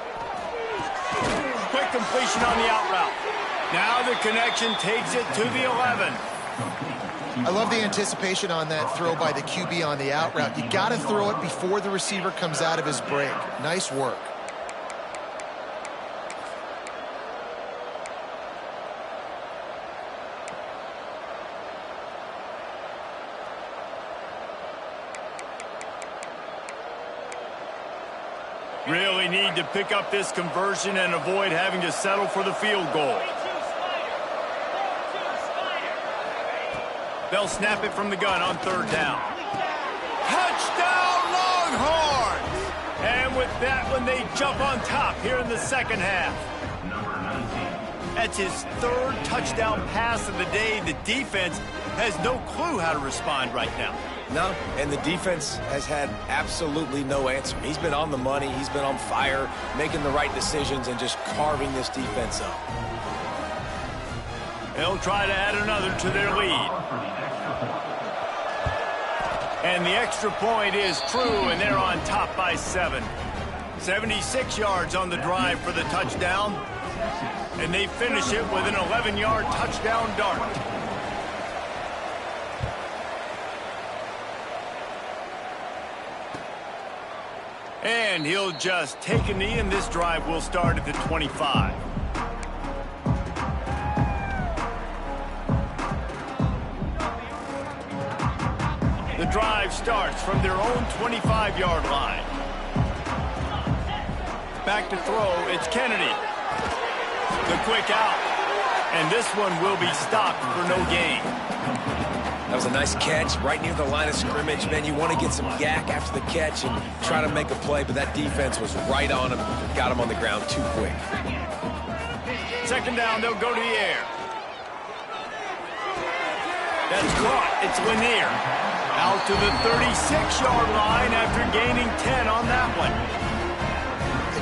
Quick completion on the out route. Now the connection takes it to the 11. I love the anticipation on that throw by the QB on the out route. You got to throw it before the receiver comes out of his break. Nice work. Really need to pick up this conversion and avoid having to settle for the field goal. They'll snap it from the gun on 3rd down. Touchdown, Longhorns! And with that one, they jump on top here in the second half. Number 19. That's his 3rd touchdown pass of the day. The defense has no clue how to respond right now. No, and the defense has had absolutely no answer. He's been on the money. He's been on fire, making the right decisions and just carving this defense up. They'll try to add another to their lead. And the extra point is true, and they're on top by 7. 76 yards on the drive for the touchdown. And they finish it with an 11-yard touchdown dart. And he'll just take a knee, and this drive will start at the 25. The drive starts from their own 25-yard line. Back to throw, it's Kennedy. The quick out. And this one will be stopped for no gain. That was a nice catch right near the line of scrimmage. Man, you want to get some yak after the catch and try to make a play, but that defense was right on him. Got him on the ground too quick. 2nd down, they'll go to the air. That's caught. It's Lanier. Out to the 36-yard line after gaining 10 on that one.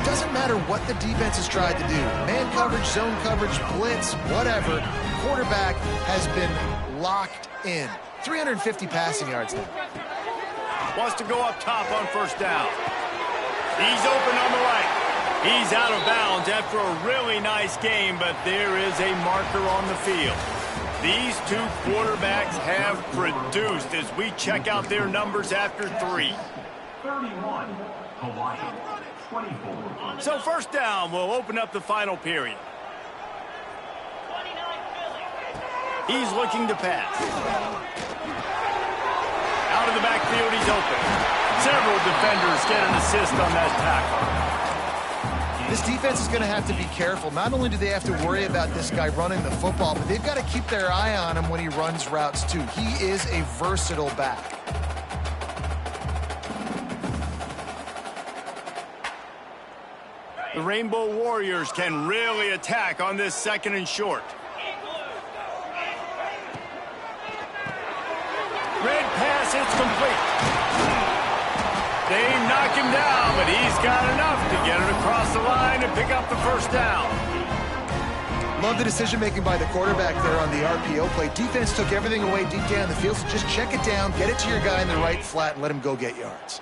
It doesn't matter what the defense has tried to do. Man coverage, zone coverage, blitz, whatever. Quarterback has been locked in. 350 passing yards now. Wants to go up top on 1st down. He's open on the right. He's out of bounds after a really nice game, but there is a marker on the field. These two quarterbacks have produced as we check out their numbers after 3. 31. Hawaii. 24. So 1st down will open up the final period. He's looking to pass. Out of the backfield, he's open. Several defenders get an assist on that tackle. This defense is going to have to be careful. Not only do they have to worry about this guy running the football, but they've got to keep their eye on him when he runs routes too. He is a versatile back. The Rainbow Warriors can really attack on this 2nd and short. Red pass, it's complete. They knock him down, but he's got enough to get it across the line and pick up the 1st down. Love the decision-making by the quarterback there on the RPO play. Defense took everything away deep down the field, so just check it down, get it to your guy in the right flat, and let him go get yards.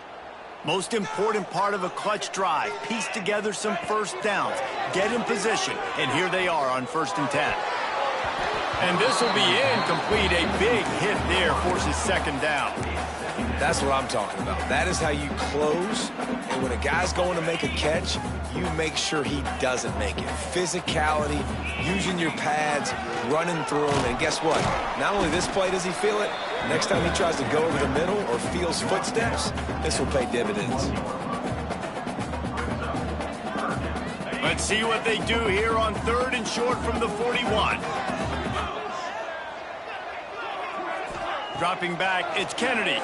Most important part of a clutch drive, piece together some 1st downs, get in position, and here they are on 1st and 10. And this will be incomplete. A big hit there forces 2nd down. That's what I'm talking about. That is how you close. And when a guy's going to make a catch, you make sure he doesn't make it. Physicality, using your pads, running through them. And guess what? Not only this play does he feel it, next time he tries to go over the middle or feels footsteps, this will pay dividends. Let's see what they do here on 3rd and short from the 41. Dropping back, it's Kennedy.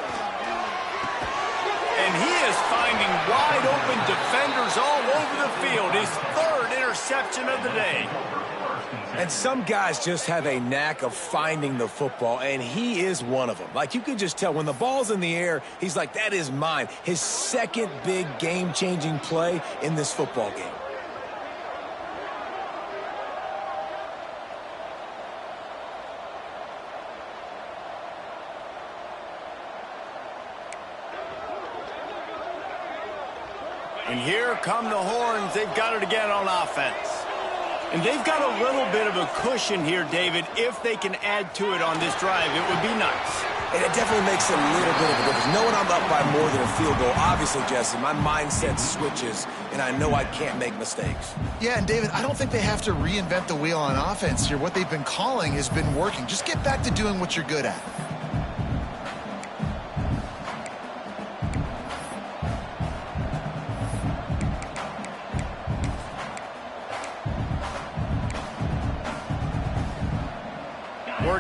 And he is finding wide-open defenders all over the field. His 3rd interception of the day. And some guys just have a knack of finding the football, and he is one of them. Like, you can just tell when the ball's in the air, he's like, that is mine. His 2nd big game-changing play in this football game. And here come the Horns. They've got it again on offense. And they've got a little bit of a cushion here, David. If they can add to it on this drive, it would be nice. And it definitely makes a little bit of a difference. Knowing I'm up by more than a field goal, obviously, Jesse, my mindset switches, and I know I can't make mistakes. Yeah, and David, I don't think they have to reinvent the wheel on offense here. What they've been calling has been working. Just get back to doing what you're good at.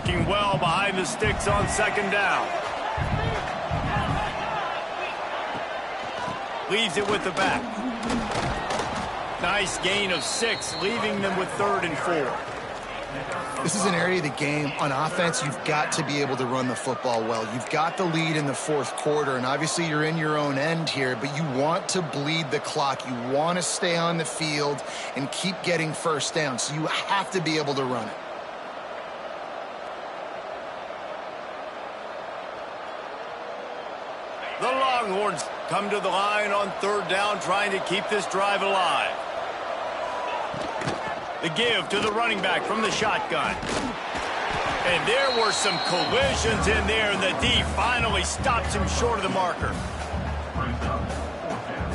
working well behind the sticks on second down. Leaves it with the back. Nice gain of 6, leaving them with 3rd and 4. This is an area of the game. On offense, you've got to be able to run the football well. You've got the lead in the 4th quarter, and obviously you're in your own end here, but you want to bleed the clock. You want to stay on the field and keep getting first down, so you have to be able to run it. The Longhorns come to the line on 3rd down, trying to keep this drive alive. The give to the running back from the shotgun. And there were some collisions in there, and the D finally stops him short of the marker. Brings up 4th down.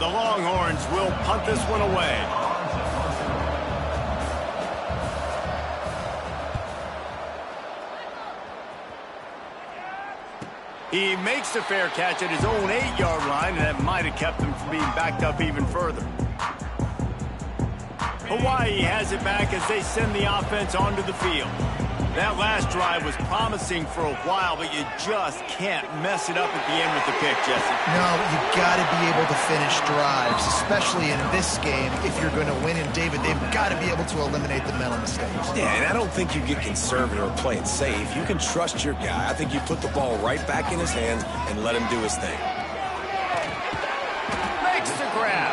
The Longhorns will punt this one away. He makes the fair catch at his own 8-yard line, and that might have kept him from being backed up even further. Hawaii has it back as they send the offense onto the field. That last drive was promising for a while, but you just can't mess it up at the end with the pick, Jesse. No, you've got to be able to finish drives, especially in this game. If you're going to win, and David, they've got to be able to eliminate the mental mistakes. Yeah, and I don't think you get conservative or play it safe. You can trust your guy. I think you put the ball right back in his hands and let him do his thing. Makes the grab.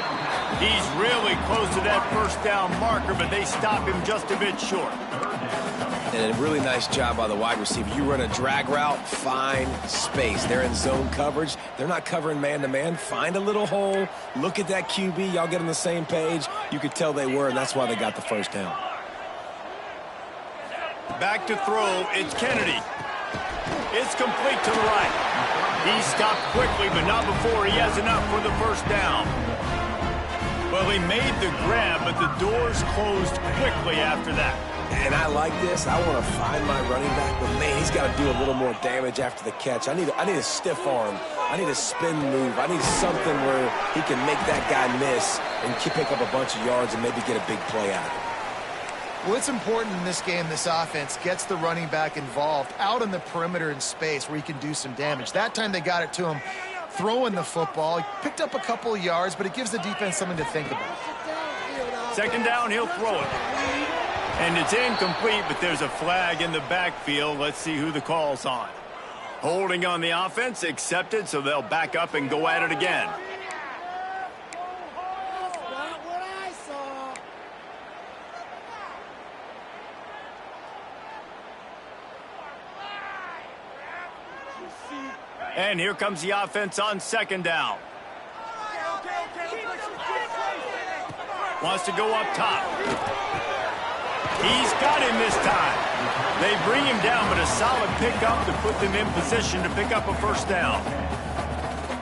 He's really close to that first down marker, but they stop him just a bit short. And a really nice job by the wide receiver. You run a drag route, find space. They're in zone coverage. They're not covering man-to-man. Find a little hole. Look at that QB. Y'all get on the same page. You could tell they were, and that's why they got the first down. Back to throw. It's Kennedy. It's complete to the right. He stopped quickly, but not before he has enough for the first down. Well, he made the grab, but the doors closed quickly after that. And I like this. I want to find my running back, but man, he's got to do a little more damage after the catch. I need a stiff arm. I need a spin move. I need something where he can make that guy miss and pick up a bunch of yards and maybe get a big play out of it. Well, it's important in this game, this offense gets the running back involved out on the perimeter in space where he can do some damage. That time they got it to him throwing the football. He picked up a couple of yards, but it gives the defense something to think about. Second down, he'll throw it. And it's incomplete, but there's a flag in the backfield. Let's see who the call's on. Holding on the offense, accepted, so they'll back up and go at it again. And here comes the offense on second down. Wants to go up top. He's got him this time. They bring him down, but a solid pickup to put them in position to pick up a first down.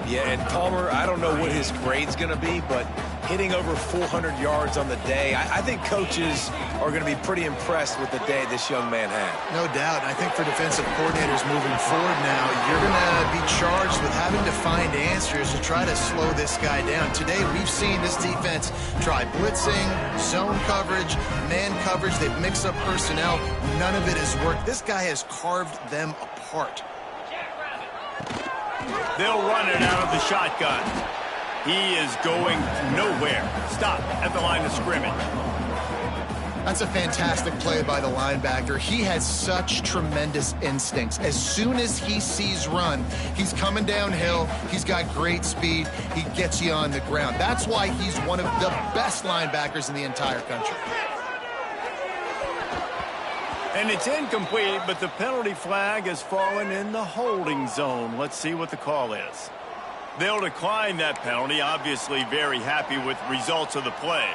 Yeah, and Palmer, I don't know what his grade's going to be, but hitting over 400 yards on the day, I think coaches are going to be pretty impressed with the day this young man had. No doubt. I think for defensive coordinators moving forward now, you're going to be charged with having to find answers to try to slow this guy down. Today, we've seen this defense try blitzing, zone coverage, man coverage. They've mixed up personnel. None of it has worked. This guy has carved them apart. They'll run it out of the shotgun. He is going nowhere. Stop at the line of scrimmage. That's a fantastic play by the linebacker. He has such tremendous instincts. As soon as he sees run, he's coming downhill. He's got great speed. He gets you on the ground. That's why he's one of the best linebackers in the entire country. And it's incomplete, but the penalty flag has fallen in the holding zone. Let's see what the call is. They'll decline that penalty, obviously very happy with results of the play.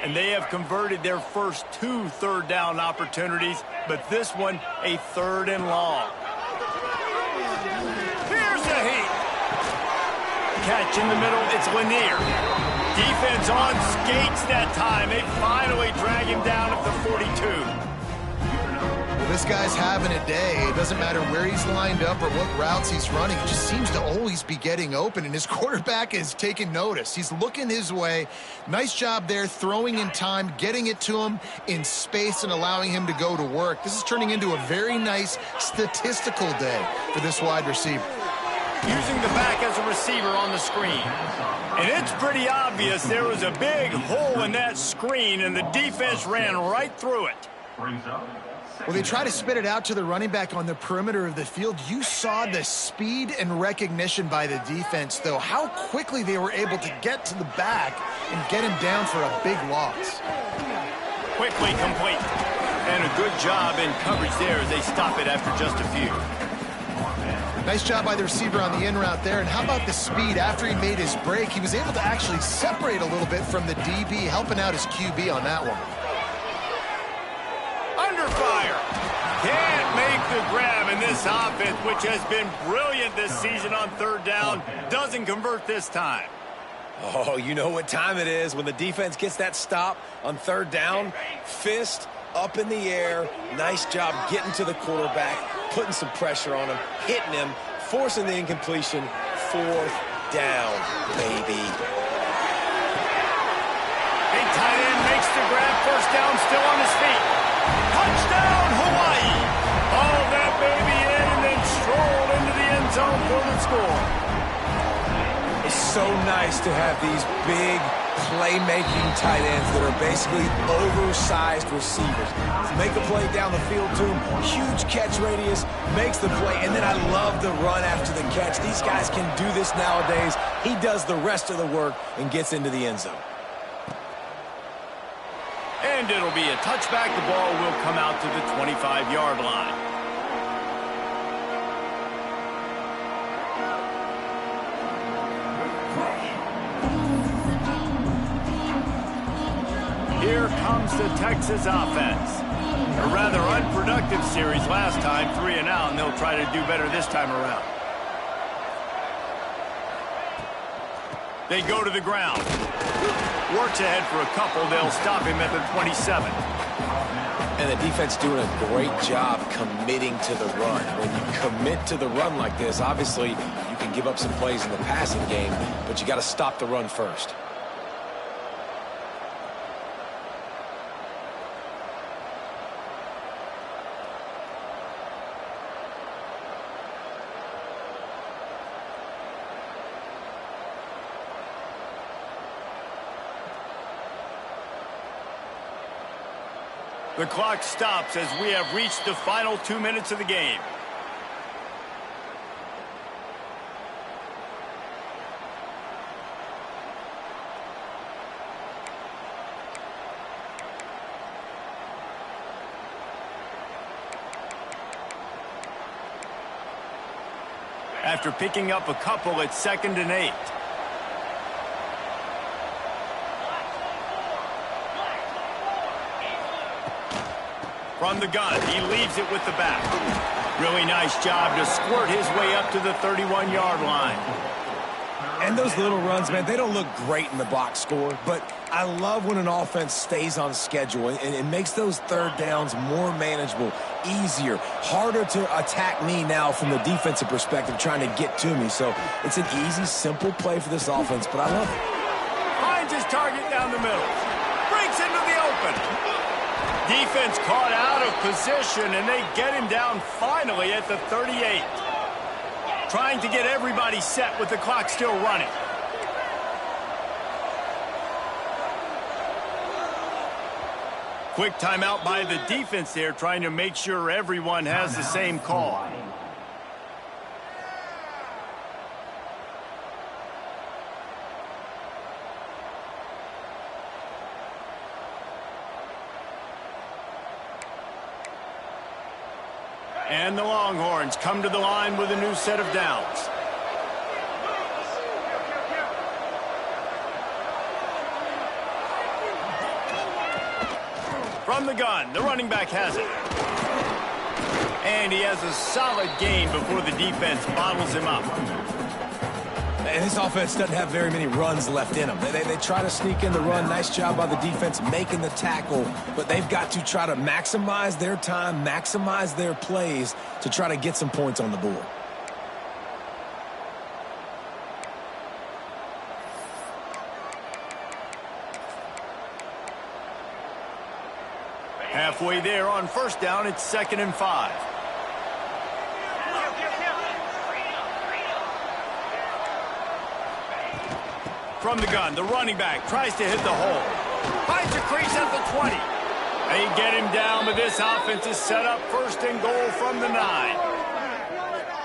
And they have converted their first 2 third down opportunities, but this one a 3rd and long. Here's a heat. Catch in the middle, it's Lanier. Defense on skates that time. They finally drag him down at the 42. This guy's having a day. It doesn't matter where he's lined up or what routes he's running. He just seems to always be getting open, and his quarterback is taking notice. He's looking his way. Nice job there, throwing in time, getting it to him in space and allowing him to go to work. This is turning into a very nice statistical day for this wide receiver. Using the back as a receiver on the screen. And it's pretty obvious there was a big hole in that screen, and the defense ran right through it. Brings up. Well, they try to spit it out to the running back on the perimeter of the field. You saw the speed and recognition by the defense, though, how quickly they were able to get to the back and get him down for a big loss. Quickly complete. And a good job in coverage there as they stop it after just a few. Nice job by the receiver on the in route there. And how about the speed? After he made his break, he was able to actually separate a little bit from the DB, helping out his QB on that one. Under fire. Can't make the grab, and this offense, which has been brilliant this season on third down, doesn't convert this time. Oh, you know what time it is when the defense gets that stop on third down. Fist up in the air. Nice job getting to the quarterback, putting some pressure on him, hitting him, forcing the incompletion. Fourth down, baby. A tight end makes the grab. First down, still on his feet. Touchdown, Hawaii. Hauled that baby in and then strolled into the end zone for the score. It's so nice to have these big playmaking tight ends that are basically oversized receivers. Make a play down the field to him, huge catch radius, makes the play, and then I love the run after the catch. These guys can do this nowadays. He does the rest of the work and gets into the end zone. And it'll be a touchback. The ball will come out to the 25-yard line. Here comes the Texas offense. A rather unproductive series last time, 3 and out, and they'll try to do better this time around. They go to the ground. Works ahead for a couple. They'll stop him at the 27. And the defense doing a great job committing to the run. When you commit to the run like this, obviously you can give up some plays in the passing game, but you got to stop the run first. The clock stops as we have reached the final 2 minutes of the game. After picking up a couple, it's 2nd and 8. From the gun, he leaves it with the back. Really nice job to squirt his way up to the 31-yard line. And those little runs, man, they don't look great in the box score, but I love when an offense stays on schedule and it makes those third downs more manageable, easier, harder to attack me now from the defensive perspective trying to get to me. So it's an easy, simple play for this offense, but I love it. Finds his target down the middle. Breaks into the open. Defense caught out of position, and they get him down finally at the 38. Trying to get everybody set with the clock still running. Quick timeout by the defense there, trying to make sure everyone has the same call. And the Longhorns come to the line with a new set of downs. From the gun, the running back has it. And he has a solid gain before the defense bottles him up. And this offense doesn't have very many runs left in them. They try to sneak in the run. Nice job by the defense making the tackle, but they've got to try to maximize their time, maximize their plays to try to get some points on the board. Halfway there on first down, it's 2nd and 5. From the gun, the running back tries to hit the hole. Finds a crease at the 20. They get him down, but this offense is set up 1st and goal from the 9.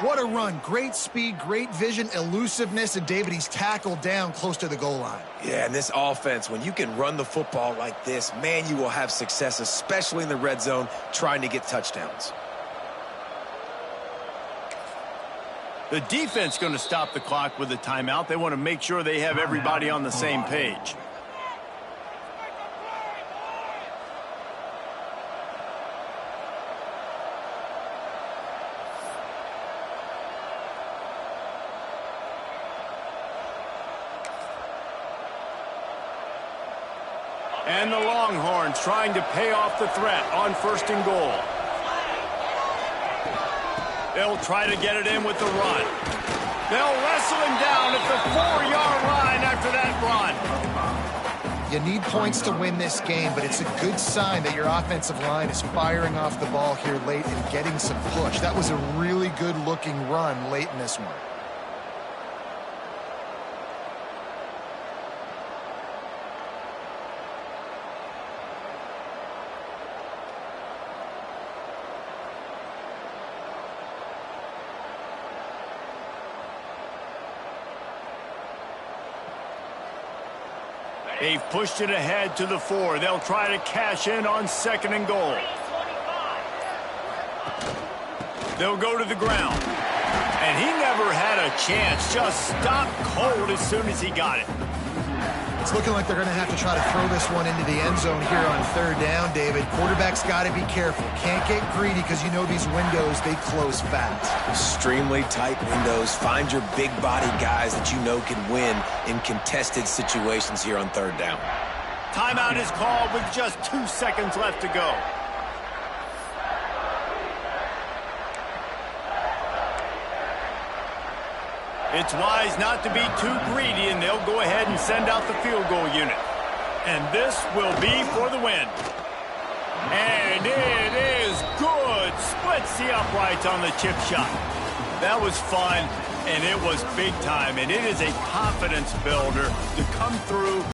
What a run. Great speed, great vision, elusiveness, and David, he's tackled down close to the goal line. Yeah, and this offense, when you can run the football like this, man, you will have success, especially in the red zone, trying to get touchdowns. The defense going to stop the clock with a timeout. They want to make sure they have everybody on the same page. And the Longhorns trying to pay off the threat on 1st and goal. They'll try to get it in with the run. They'll wrestle him down at the 4-yard line after that run. You need points to win this game, but it's a good sign that your offensive line is firing off the ball here late and getting some push. That was a really good-looking run late in this one. They've pushed it ahead to the 4. They'll try to cash in on 2nd and goal. They'll go to the ground. And he never had a chance. Just stopped cold as soon as he got it. It's looking like they're going to have to try to throw this one into the end zone here on 3rd down, David. Quarterback's got to be careful. Can't get greedy because you know these windows, they close fast. Extremely tight windows. Find your big body guys that you know can win in contested situations here on 3rd down. Timeout is called with just 2 seconds left to go. It's wise not to be too greedy, and they'll go ahead and send out the field goal unit. And this will be for the win. And it is good. Splits the uprights on the chip shot. That was fun, and it was big time. And it is a confidence builder to come through